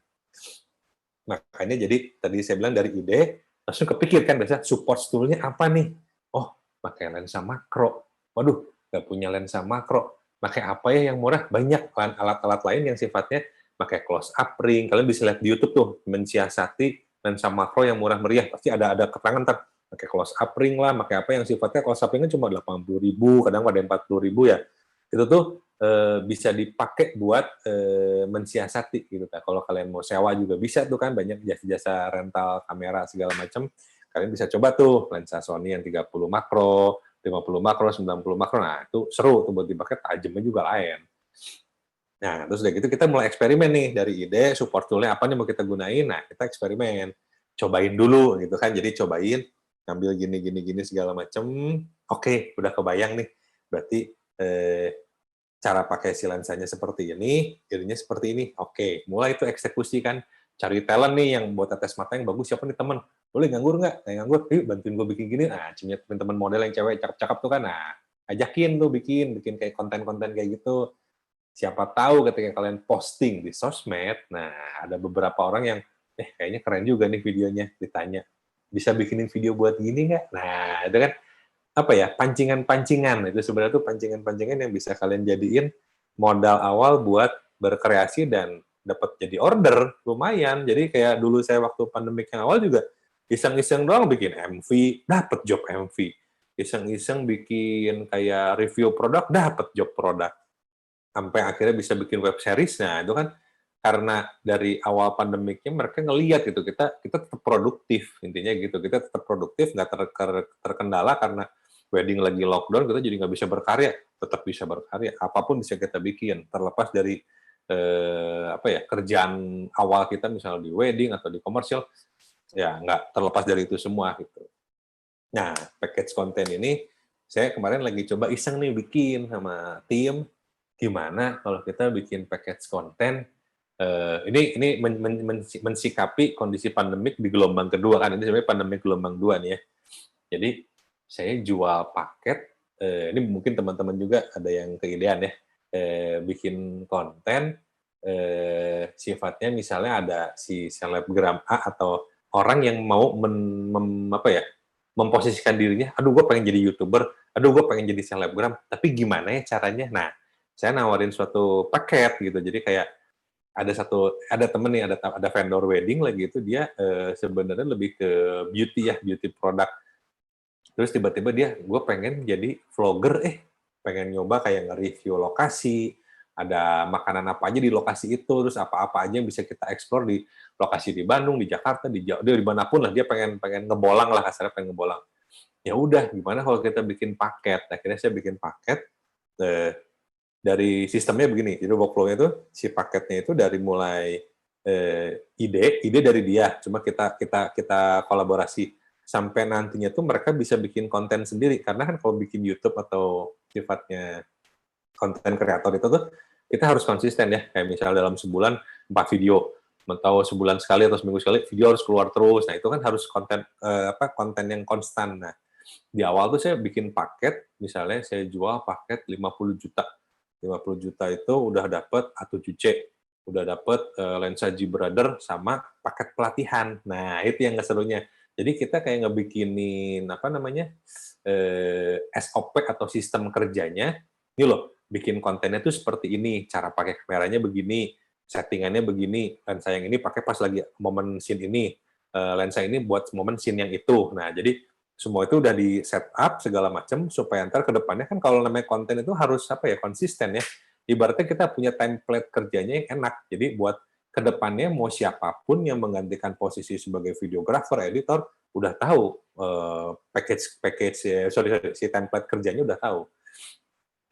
S3: Makanya jadi tadi saya bilang dari ide, langsung kepikir kan biasa support tool-nya apa nih? Oh, pakai lensa makro. Waduh, nggak punya lensa makro. Pakai apa ya yang murah? Banyak alat-alat lain yang sifatnya pakai close up ring. Kalian bisa lihat di YouTube tuh, mensiasati lensa makro yang murah meriah. Pasti ada keterangan ntar. Pakai close up ring lah, pakai apa yang sifatnya close up ringnya cuma 80.000, kadang ada 40.000 ya. Itu tuh bisa dipakai buat mensiasati gitu. Kalau kalian mau sewa juga bisa tuh kan, banyak jasa-jasa rental kamera segala macam. Kalian bisa coba tuh lensa Sony yang 30 makro, 50 makro, 90 makro. Nah, itu seru tuh buat dipakai, tajamnya juga lain. Nah, terus udah gitu kita mulai eksperimen nih, dari ide, support tool-nya apa nih mau kita gunain. Nah, kita eksperimen. Cobain dulu gitu kan. Jadi cobain, ngambil gini segala macam. Oke, udah kebayang nih. Berarti cara pakai si lensanya seperti ini, jadinya seperti ini. Oke, mulai itu eksekusi kan. Cari talent nih yang buat tetes mata yang bagus, siapa nih teman? Boleh nganggur nggak? Nganggur, yuk bantuin gue bikin gini. Nah, punya teman-teman model yang cewek cakep-cakep tuh kan. Nah, ajakin tuh bikin kayak konten-konten kayak gitu. Siapa tahu ketika kalian posting di sosmed, nah ada beberapa orang yang, kayaknya keren juga nih videonya, ditanya, bisa bikinin video buat gini nggak? Nah, itu kan apa ya, pancingan-pancingan. Itu sebenarnya tuh pancingan-pancingan yang bisa kalian jadiin modal awal buat berkreasi dan dapat jadi order lumayan. Jadi kayak dulu saya waktu pandemik yang awal juga iseng-iseng doang bikin MV, dapat job MV. Iseng-iseng bikin kayak review produk, dapat job produk. Sampai akhirnya bisa bikin web series. Nah, itu kan karena dari awal pandemiknya mereka ngelihat gitu, kita tetap produktif, intinya gitu. Kita tetap produktif, nggak terkendala karena wedding lagi lockdown, kita jadi nggak bisa berkarya, tetap bisa berkarya. Apapun bisa kita bikin, terlepas dari kerjaan awal kita misalnya di wedding atau di komersial, ya nggak terlepas dari itu semua gitu. Nah, package konten ini saya kemarin lagi coba iseng nih bikin sama tim, gimana kalau kita bikin package konten. Ini mensikapi kondisi pandemik di gelombang kedua kan, ini sebenarnya pandemik gelombang 2 nih ya. Jadi saya jual paket, ini mungkin teman-teman juga ada yang keidean ya, bikin konten sifatnya misalnya ada si selebgram A atau orang yang mau memposisikan dirinya, aduh gue pengen jadi YouTuber, aduh gue pengen jadi selebgram, tapi gimana ya caranya? Nah, saya nawarin suatu paket gitu, jadi kayak ada temen nih, ada vendor wedding lagi itu dia sebenarnya lebih ke beauty product. Terus tiba-tiba gue pengen jadi vlogger, pengen nyoba kayak nge-review lokasi, ada makanan apa aja di lokasi itu, terus apa-apa aja yang bisa kita explore di lokasi di Bandung, di Jakarta, di dimanapun lah, dia pengen ngebolang lah, kasarnya pengen ngebolang. Ya udah, gimana kalau kita bikin paket? Akhirnya saya bikin paket, dari sistemnya begini, jadi workflow-nya itu, si paketnya itu dari mulai ide dari dia, cuma kita kolaborasi, sampai nantinya tuh mereka bisa bikin konten sendiri, karena kan kalau bikin YouTube atau sifatnya konten kreator itu tuh kita harus konsisten ya, kayak misalnya dalam sebulan 4 video, atau sebulan sekali atau seminggu sekali video harus keluar terus. Nah itu kan harus konten yang konstan. Nah di awal tuh saya bikin paket, misalnya saya jual paket 50 juta. 50 juta itu udah dapet A7C, udah dapet lensa G Brother sama paket pelatihan. Nah itu yang serunya. Jadi kita kayak ngebikinin SOP atau sistem kerjanya. Ini loh, bikin kontennya tuh seperti ini, cara pakai kameranya begini, settingannya begini, lensa yang ini pakai pas lagi momen scene ini, lensa ini buat momen scene yang itu. Nah, jadi semua itu udah di set up segala macam supaya ntar ke depannya kan kalau namanya konten itu harus konsisten ya. Ibaratnya kita punya template kerjanya yang enak. Jadi buat ke depannya mau siapapun yang menggantikan posisi sebagai videographer, editor, udah tahu si template kerjanya udah tahu.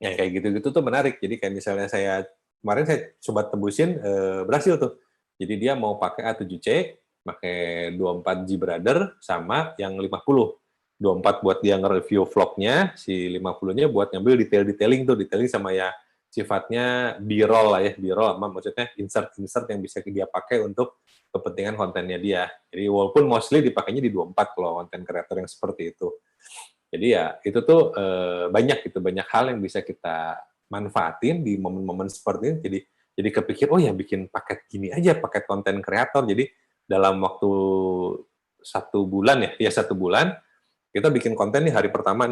S3: Yang kayak gitu-gitu tuh menarik. Jadi kayak misalnya kemarin saya coba tembusin, berhasil tuh. Jadi dia mau pakai A7C, pakai 24 G Brother, sama yang 50. 24 buat dia nge-review vlognya, si 50-nya buat ngambil detailing sama ya sifatnya B-roll lah ya, B-roll, maksudnya insert yang bisa dia pakai untuk kepentingan kontennya dia. Jadi walaupun mostly dipakainya di 24 kalau konten kreator yang seperti itu. Jadi ya itu tuh banyak hal yang bisa kita manfaatin di momen-momen seperti ini. Jadi kepikir, oh ya bikin paket gini aja, paket konten kreator. Jadi dalam waktu 1 bulan kita bikin konten nih hari pertama,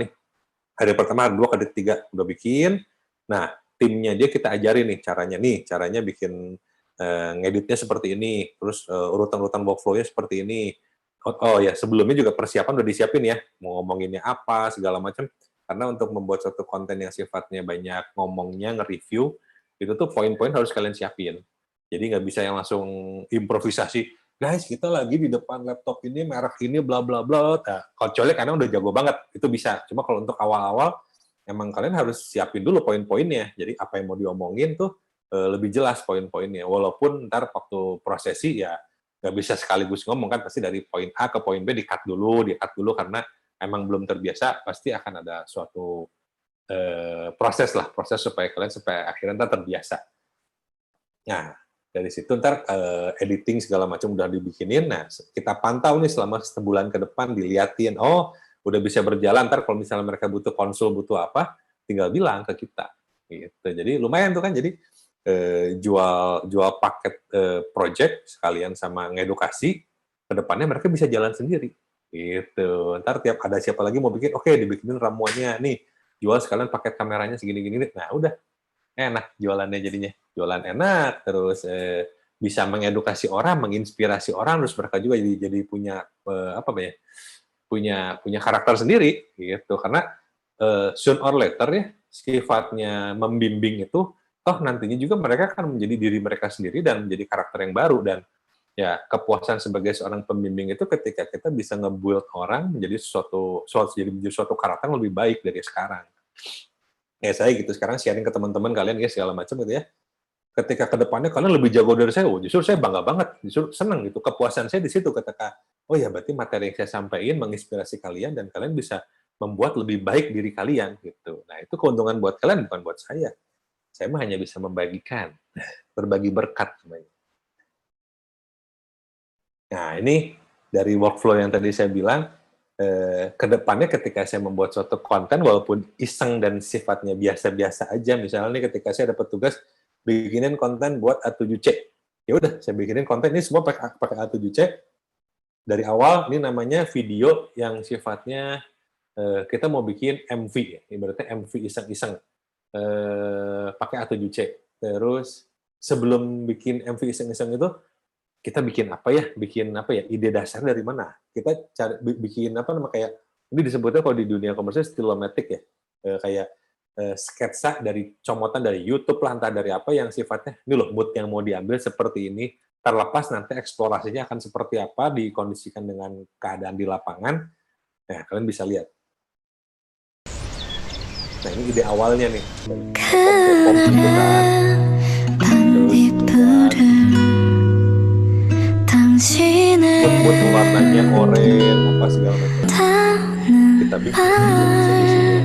S3: hari 2, hari 3 udah bikin. Nah timnya dia kita ajarin nih caranya bikin ngeditnya seperti ini, terus urutan-urutan workflow-nya seperti ini. Oh ya, sebelumnya juga persiapan udah disiapin ya, mau ngomonginnya apa, segala macam. Karena untuk membuat suatu konten yang sifatnya banyak ngomongnya, nge-review, itu tuh poin-poin harus kalian siapin. Jadi nggak bisa yang langsung improvisasi, guys, kita lagi di depan laptop ini, merek ini, bla bla bla. Nah, kecuali karena udah jago banget, itu bisa. Cuma kalau untuk awal-awal, emang kalian harus siapin dulu poin-poinnya. Jadi apa yang mau diomongin tuh lebih jelas poin-poinnya. Walaupun ntar waktu prosesi ya nggak bisa sekaligus ngomong kan, pasti dari poin A ke poin B di-cut dulu karena emang belum terbiasa, pasti akan ada suatu proses supaya akhirnya ntar terbiasa. Nah, dari situ ntar editing segala macam udah dibikinin, nah kita pantau nih selama sebulan ke depan, diliatin, oh udah bisa berjalan, ntar kalau misalnya mereka butuh konsul, butuh apa, tinggal bilang ke kita. Gitu. Jadi lumayan tuh kan, jadi jual paket project sekalian sama ngedukasi, ke depannya mereka bisa jalan sendiri. Gitu. Ntar tiap ada siapa lagi mau bikin, oke, dibikinin ramuannya, nih, jual sekalian paket kameranya segini-gini, nah udah, enak jualannya jadinya. Jualan enak, terus bisa mengedukasi orang, menginspirasi orang, terus mereka juga jadi punya punya karakter sendiri gitu. Karena soon or later ya sifatnya membimbing itu toh nantinya juga mereka akan menjadi diri mereka sendiri dan menjadi karakter yang baru. Dan ya kepuasan sebagai seorang pembimbing itu ketika kita bisa nge-build orang menjadi suatu karakter yang lebih baik dari sekarang. Ya saya gitu sekarang sharing ke teman-teman kalian ya segala macam gitu ya. Ketika kedepannya kalian lebih jago dari saya, justru saya bangga banget, justru senang gitu. Kepuasan saya di situ ketika, oh ya berarti materi yang saya sampaikan menginspirasi kalian dan kalian bisa membuat lebih baik diri kalian gitu. Nah itu keuntungan buat kalian, bukan buat saya. Saya mah hanya bisa membagikan, berbagi berkat semuanya. Nah ini dari workflow yang tadi saya bilang, kedepannya ketika saya membuat suatu konten, walaupun iseng dan sifatnya biasa-biasa aja, misalnya nih ketika saya dapat tugas bikinin konten buat A7C, ya udah saya bikinin konten ini semua pakai A7C, dari awal ini namanya video yang sifatnya kita mau bikin MV, ya, ibaratnya MV iseng-iseng, pakai A7C. Terus sebelum bikin MV iseng-iseng itu, kita bikin apa ya? Ide dasar dari mana? Kita cari bikin apa nama kayak ini disebutnya kalau di dunia komersial stilometric ya, kayak sketsa dari comotan dari YouTube lah, entah dari apa yang sifatnya ini loh mood yang mau diambil seperti ini. Terlepas nanti eksplorasinya akan seperti apa dikondisikan dengan keadaan di lapangan. Nah, kalian bisa lihat. Nah, ini ide awalnya nih. Mood warnanya oranye, apa segala macam. Kita bikin di bawahnya juga.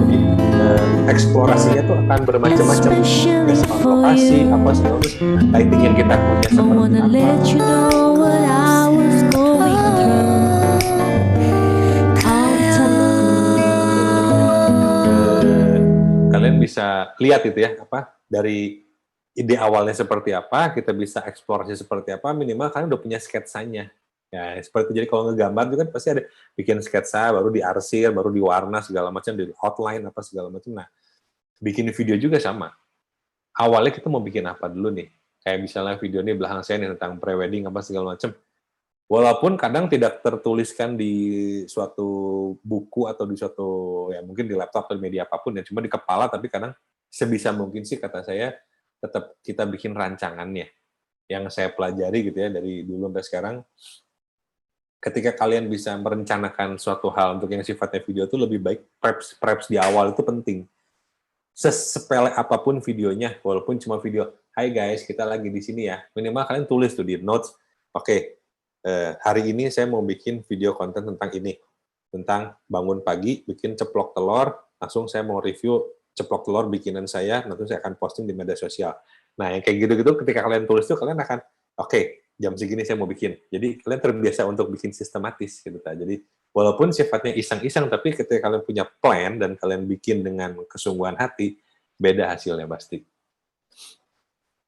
S3: Jadi eksplorasinya tuh akan bermacam-macam. Ya, lokasi, apa segala macam. Lighting yang kita punya seperti apa. Kalian bisa lihat itu ya, apa dari ide awalnya seperti apa, kita bisa eksplorasi seperti apa, minimal kalian udah punya sketsanya. Ya, seperti itu. Jadi kalau ngegambar itu kan pasti ada bikin sketsa, baru diarsir, baru diwarna segala macam, di outline apa segala macam. Nah, bikin video juga sama. Awalnya kita mau bikin apa dulu nih? Kayak misalnya video ini belakang saya nih tentang pre-wedding apa segala macam. Walaupun kadang tidak tertuliskan di suatu buku atau di suatu, ya mungkin di laptop atau media apapun ya, cuma di kepala, tapi kadang sebisa mungkin sih kata saya, tetap kita bikin rancangannya. Yang saya pelajari gitu ya, dari dulu sampai sekarang, ketika kalian bisa merencanakan suatu hal untuk yang sifatnya video itu lebih baik, preps di awal itu penting. Sesepele apapun videonya, walaupun cuma video, hai guys, kita lagi di sini ya, minimal kalian tulis tuh di notes, oke, hari ini saya mau bikin video konten tentang ini, tentang bangun pagi, bikin ceplok telur, langsung saya mau review ceplok telur bikinan saya, nanti saya akan posting di media sosial. Nah, yang kayak gitu-gitu, ketika kalian tulis itu, kalian akan, oke, jam segini saya mau bikin. Jadi, kalian terbiasa untuk bikin sistematis, gitu. Jadi, walaupun sifatnya iseng-iseng, tapi ketika kalian punya plan, dan kalian bikin dengan kesungguhan hati, beda hasilnya pasti.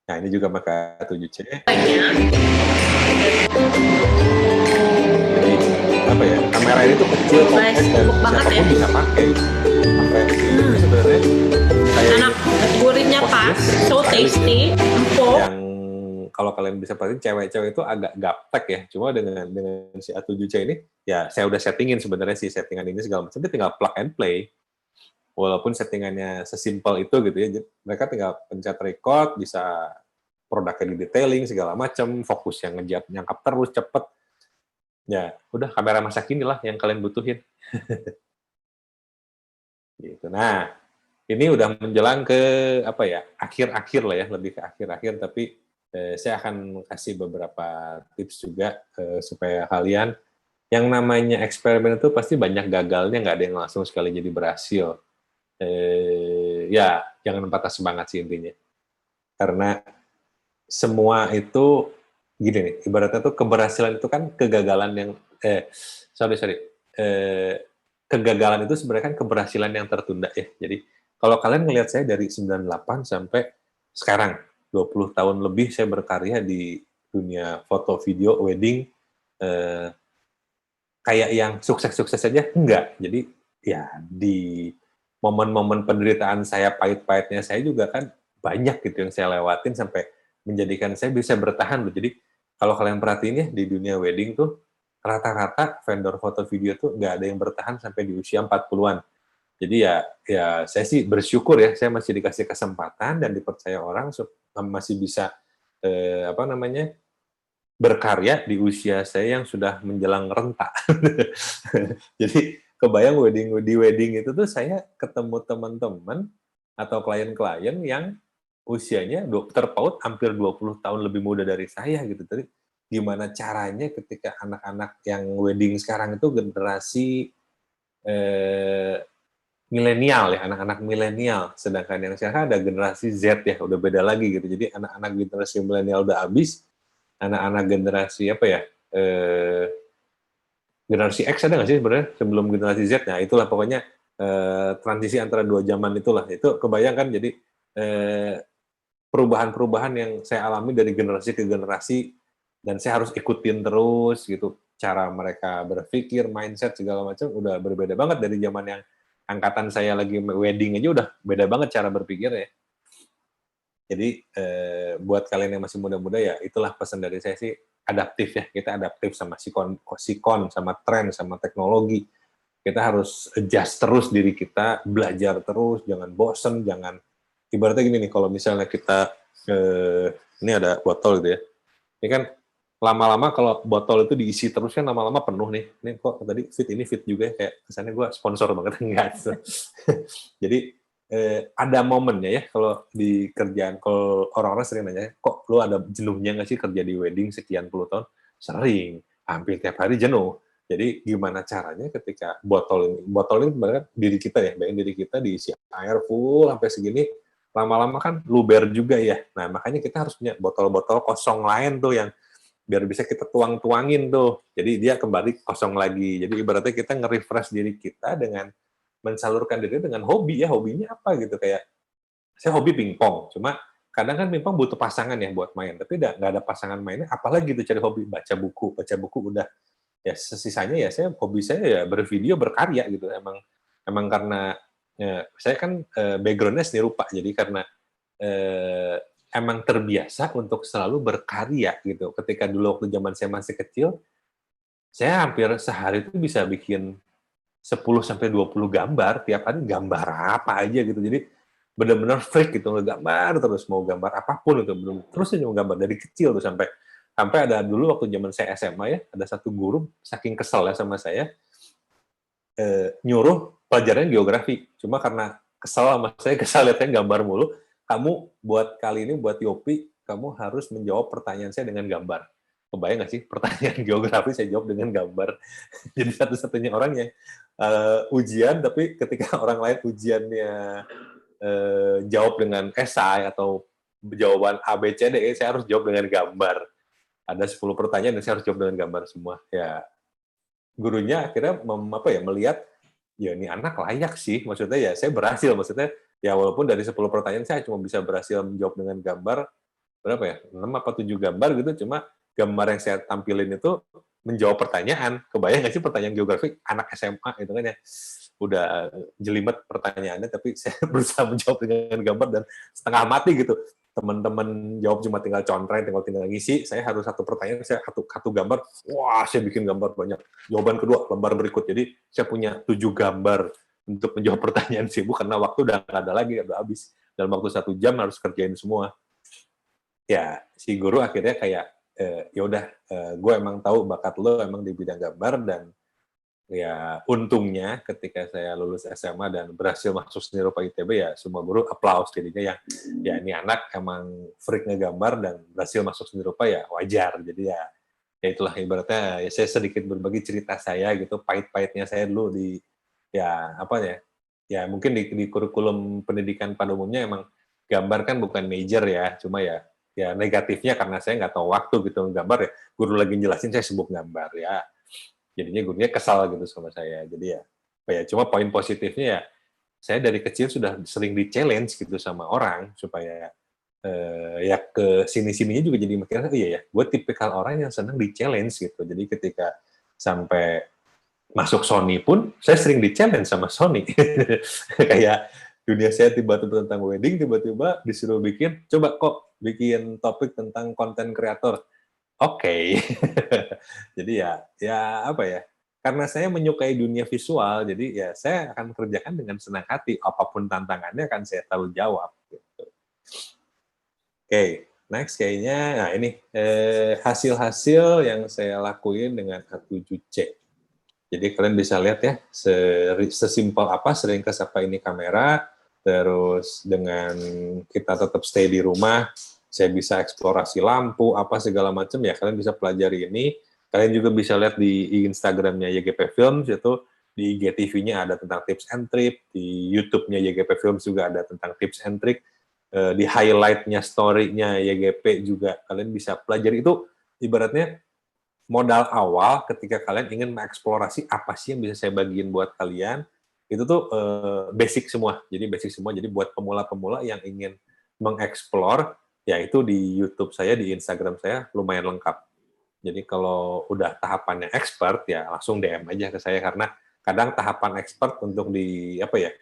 S3: Nah, ini juga pakai A7C. Jadi, apa ya, kamera ini tuh kecil, kompak, dan siapapun bisa pakai. Ini sebenarnya kayak
S8: gurihnya pas, so tasty, empuk.
S3: Yang kalau kalian bisa perhatiin, cewek-cewek itu agak gaptek ya. Cuma dengan si A7C ini, ya saya udah settingin sebenarnya si settingan ini segala macam, dia tinggal plug and play. Walaupun settingannya sesimpel itu gitu ya, mereka tinggal pencet record, bisa produknya di detailing segala macam, fokus yang nyangkap terus cepet. Ya, udah kamera masa kini lah yang kalian butuhin. Gitu. Nah, ini udah menjelang ke apa ya? Akhir-akhir lah ya, lebih ke akhir-akhir, tapi saya akan kasih beberapa tips juga supaya kalian yang namanya eksperimen itu pasti banyak gagalnya, nggak ada yang langsung sekali jadi berhasil. Ya, jangan patah semangat sih intinya. Karena semua itu gini nih, ibaratnya tuh keberhasilan itu kan kegagalan yang kegagalan itu sebenarnya kan keberhasilan yang tertunda ya. Jadi kalau kalian ngelihat saya dari 98 sampai sekarang 20 tahun lebih saya berkarya di dunia foto, video, wedding, kayak yang sukses-sukses saja enggak. Jadi ya di momen-momen penderitaan saya, pahit-pahitnya saya juga kan banyak gitu yang saya lewatin sampai menjadikan saya bisa bertahan. Jadi kalau kalian perhatiin ya, di dunia wedding tuh rata-rata vendor foto video tuh nggak ada yang bertahan sampai di usia 40-an. Jadi ya saya sih bersyukur ya, saya masih dikasih kesempatan dan dipercaya orang masih bisa berkarya di usia saya yang sudah menjelang renta. Jadi kebayang di wedding itu tuh saya ketemu teman-teman atau klien-klien yang usianya terpaut hampir 20 tahun lebih muda dari saya gitu. Jadi gimana caranya ketika anak-anak yang wedding sekarang itu generasi milenial ya, anak-anak milenial, sedangkan yang sekarang ada generasi Z ya, udah beda lagi gitu. Jadi anak-anak generasi milenial udah habis, anak-anak generasi generasi X ada nggak sih sebenarnya sebelum generasi Z? Nah itulah pokoknya transisi antara dua zaman itulah, itu kebayang kan. Jadi perubahan-perubahan yang saya alami dari generasi ke generasi, dan saya harus ikutin terus gitu. Cara mereka berpikir, mindset segala macam udah berbeda banget dari zaman yang angkatan saya lagi wedding aja udah beda banget cara berpikir ya. Jadi buat kalian yang masih muda-muda ya itulah pesan dari saya sih, adaptif ya. Kita adaptif sama sikon, sama tren, sama teknologi. Kita harus adjust terus diri kita, belajar terus, jangan bosen, jangan ibaratnya gini nih, kalau misalnya kita ini ada botol gitu ya. Ini kan lama-lama kalau botol itu diisi terus kan lama-lama penuh nih. Ini kok tadi fit juga ya, kayak kesannya gue sponsor banget enggak. Jadi ada momennya ya kalau di kerjaan, kalau orang-orang sering nanya, kok lu ada jenuhnya nggak sih kerja di wedding sekian puluh tahun? Sering, hampir tiap hari jenuh. Jadi gimana caranya ketika botol ini sebenarnya diri kita ya, bayangin diri kita diisi air full sampai segini, lama-lama kan luber juga ya. Nah makanya kita harus punya botol-botol kosong lain tuh yang biar bisa kita tuang-tuangin tuh. Jadi dia kembali kosong lagi. Jadi ibaratnya kita nge-refresh diri kita dengan mensalurkan diri dengan hobi ya. Hobinya apa gitu, kayak saya hobi pingpong. Cuma kadang kan pingpong butuh pasangan ya buat main. Tapi nggak ada pasangan mainnya, apalagi gitu cari hobi. Baca buku udah. Ya sisanya ya hobi saya ya bervideo, berkarya gitu. Emang karena ya, saya kan background-nya seni rupa. Jadi karena emang terbiasa untuk selalu berkarya gitu. Ketika dulu waktu zaman saya masih kecil, saya hampir sehari itu bisa bikin 10-20 gambar, tiap hari gambar apa aja gitu. Jadi benar-benar freak gitu, ngegambar terus, mau gambar apapun itu, belum terus aja mau gambar dari kecil tuh sampai ada dulu waktu zaman saya SMA ya, ada satu guru saking kesel ya sama saya, nyuruh pelajaran geografi. Cuma karena kesal lihatnya gambar mulu, kamu buat kali ini, buat Yopi, kamu harus menjawab pertanyaan saya dengan gambar. Kebayang nggak sih? Pertanyaan geografi saya jawab dengan gambar. Jadi satu-satunya orang yang ujian, tapi ketika orang lain ujiannya jawab dengan esai atau jawaban A, B, C, D, E, saya harus jawab dengan gambar. Ada 10 pertanyaan dan saya harus jawab dengan gambar semua. Ya, gurunya akhirnya melihat, ya ini anak layak sih. Maksudnya ya saya berhasil. Maksudnya ya walaupun dari 10 pertanyaan saya cuma bisa berhasil menjawab dengan gambar, berapa ya, 6 apa 7 gambar gitu, cuma gambar yang saya tampilin itu menjawab pertanyaan. Kebayang nggak sih pertanyaan geografi anak SMA gitu kan ya, udah jelimet pertanyaannya, tapi saya berusaha menjawab dengan gambar dan setengah mati gitu. Teman-teman jawab cuma tinggal contreng, tinggal ngisi, saya harus satu pertanyaan, saya satu gambar, wah saya bikin gambar banyak. Jawaban kedua, lembar berikut. Jadi saya punya 7 gambar untuk menjawab pertanyaan sibuk karena waktu udah nggak ada lagi, udah habis. Dalam waktu 1 jam harus kerjain semua. Ya, si guru akhirnya kayak, ya udah, gue emang tahu bakat lo emang di bidang gambar, dan ya untungnya ketika saya lulus SMA dan berhasil masuk seni rupa ITB, ya semua guru applause jadinya, yang ya ini anak emang freak ngegambar dan berhasil masuk seni rupa, ya wajar. Jadi ya itulah ibaratnya, ya saya sedikit berbagi cerita saya gitu, pahit-pahitnya saya dulu di ya apa ya mungkin di kurikulum pendidikan pada umumnya emang gambar kan bukan major ya, cuma ya negatifnya karena saya nggak tahu waktu gitu gambar ya, guru lagi jelasin saya sibuk gambar ya, jadinya gurunya kesal gitu sama saya. Jadi ya cuma poin positifnya ya saya dari kecil sudah sering di-challenge gitu sama orang supaya ya ke sini-sininya juga jadi mikir, iya ya, gue tipikal orang yang senang di-challenge gitu. Jadi ketika sampai masuk Sony pun saya sering di-challenge sama Sony. Kayak dunia saya tiba-tiba tentang wedding, tiba-tiba disuruh bikin topik tentang konten kreator. Oke. Jadi ya apa ya? Karena saya menyukai dunia visual, jadi ya saya akan kerjakan dengan senang hati. Apapun tantangannya akan saya tahu jawab. Gitu. Oke, next kayaknya, nah ini hasil-hasil yang saya lakuin dengan A7C. Jadi kalian bisa lihat ya, sesimpel apa seringkali apa ini kamera, terus dengan kita tetap stay di rumah, saya bisa eksplorasi lampu, apa segala macam ya, kalian bisa pelajari ini. Kalian juga bisa lihat di Instagramnya YGP Films, itu di IGTV-nya ada tentang tips and trick, di YouTube-nya YGP Films juga ada tentang tips and trick, di highlight-nya story-nya YGP juga kalian bisa pelajari. Itu ibaratnya modal awal ketika kalian ingin mengeksplorasi apa sih yang bisa saya bagiin buat kalian. Itu tuh basic semua. Jadi basic semua. Jadi buat pemula-pemula yang ingin mengeksplor, ya itu di YouTube saya, di Instagram saya lumayan lengkap. Jadi kalau udah tahapannya expert ya langsung DM aja ke saya, karena kadang tahapan expert untuk diceritain,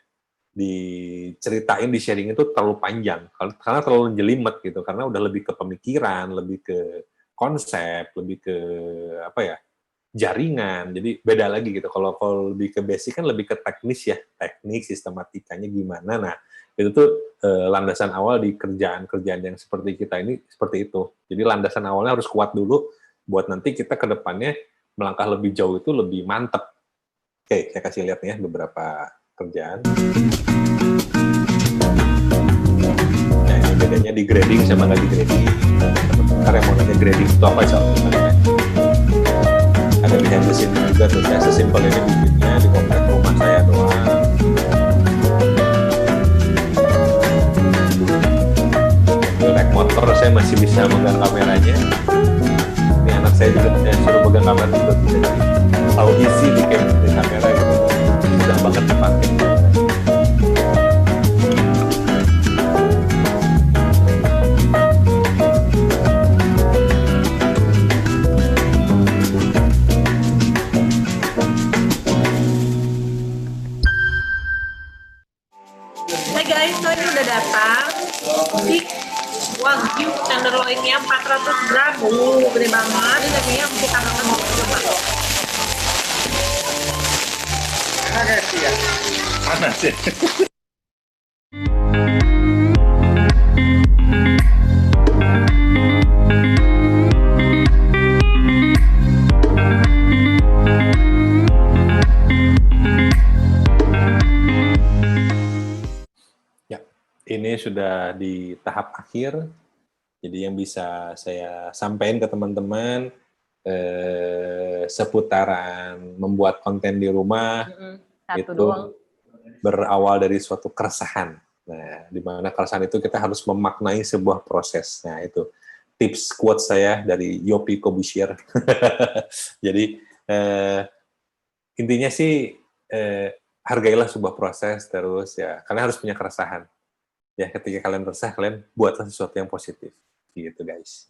S3: di sharing itu terlalu panjang karena terlalu jelimet gitu, karena udah lebih ke pemikiran, lebih ke konsep, lebih ke jaringan. Jadi beda lagi gitu. Kalau lebih ke basic kan lebih ke teknis ya, teknik sistematikanya gimana. Nah, itu tuh landasan awal di kerjaan-kerjaan yang seperti kita ini seperti itu. Jadi landasan awalnya harus kuat dulu buat nanti kita ke depannya melangkah lebih jauh itu lebih mantep. Oke, saya kasih lihat nih ya beberapa kerjaan. Nah, ini bedanya di grading sama nggak di grading. Karena yang mau nanya grading itu apa sih? Ada behind the scene juga tuh, saya sesimpel ini bikinnya di komplek rumah saya doang. Naik motor saya masih bisa megang kameranya. Ini anak saya juga saya suruh megang kamera juga bisa. Tahu isi bikin di kamera gitu, mudah banget dipakai.
S8: Hai guys, so ini udah datang. Steak Wagyu tenderloinnya 400 gram. Gede banget. Ini dagingnya kita makan coba.
S7: Panas ya.
S3: Ini sudah di tahap akhir, jadi yang bisa saya sampaikan ke teman-teman seputaran membuat konten di rumah itu
S2: doang.
S3: Berawal dari suatu keresahan. Nah, di mana keresahan itu kita harus memaknai sebuah proses. Nah, itu tips quote saya dari Yopi Kobusier. Jadi intinya sih hargailah sebuah proses terus ya, kalian harus punya keresahan. Ya, ketika kalian resah, kalian buatlah sesuatu yang positif. Gitu, guys.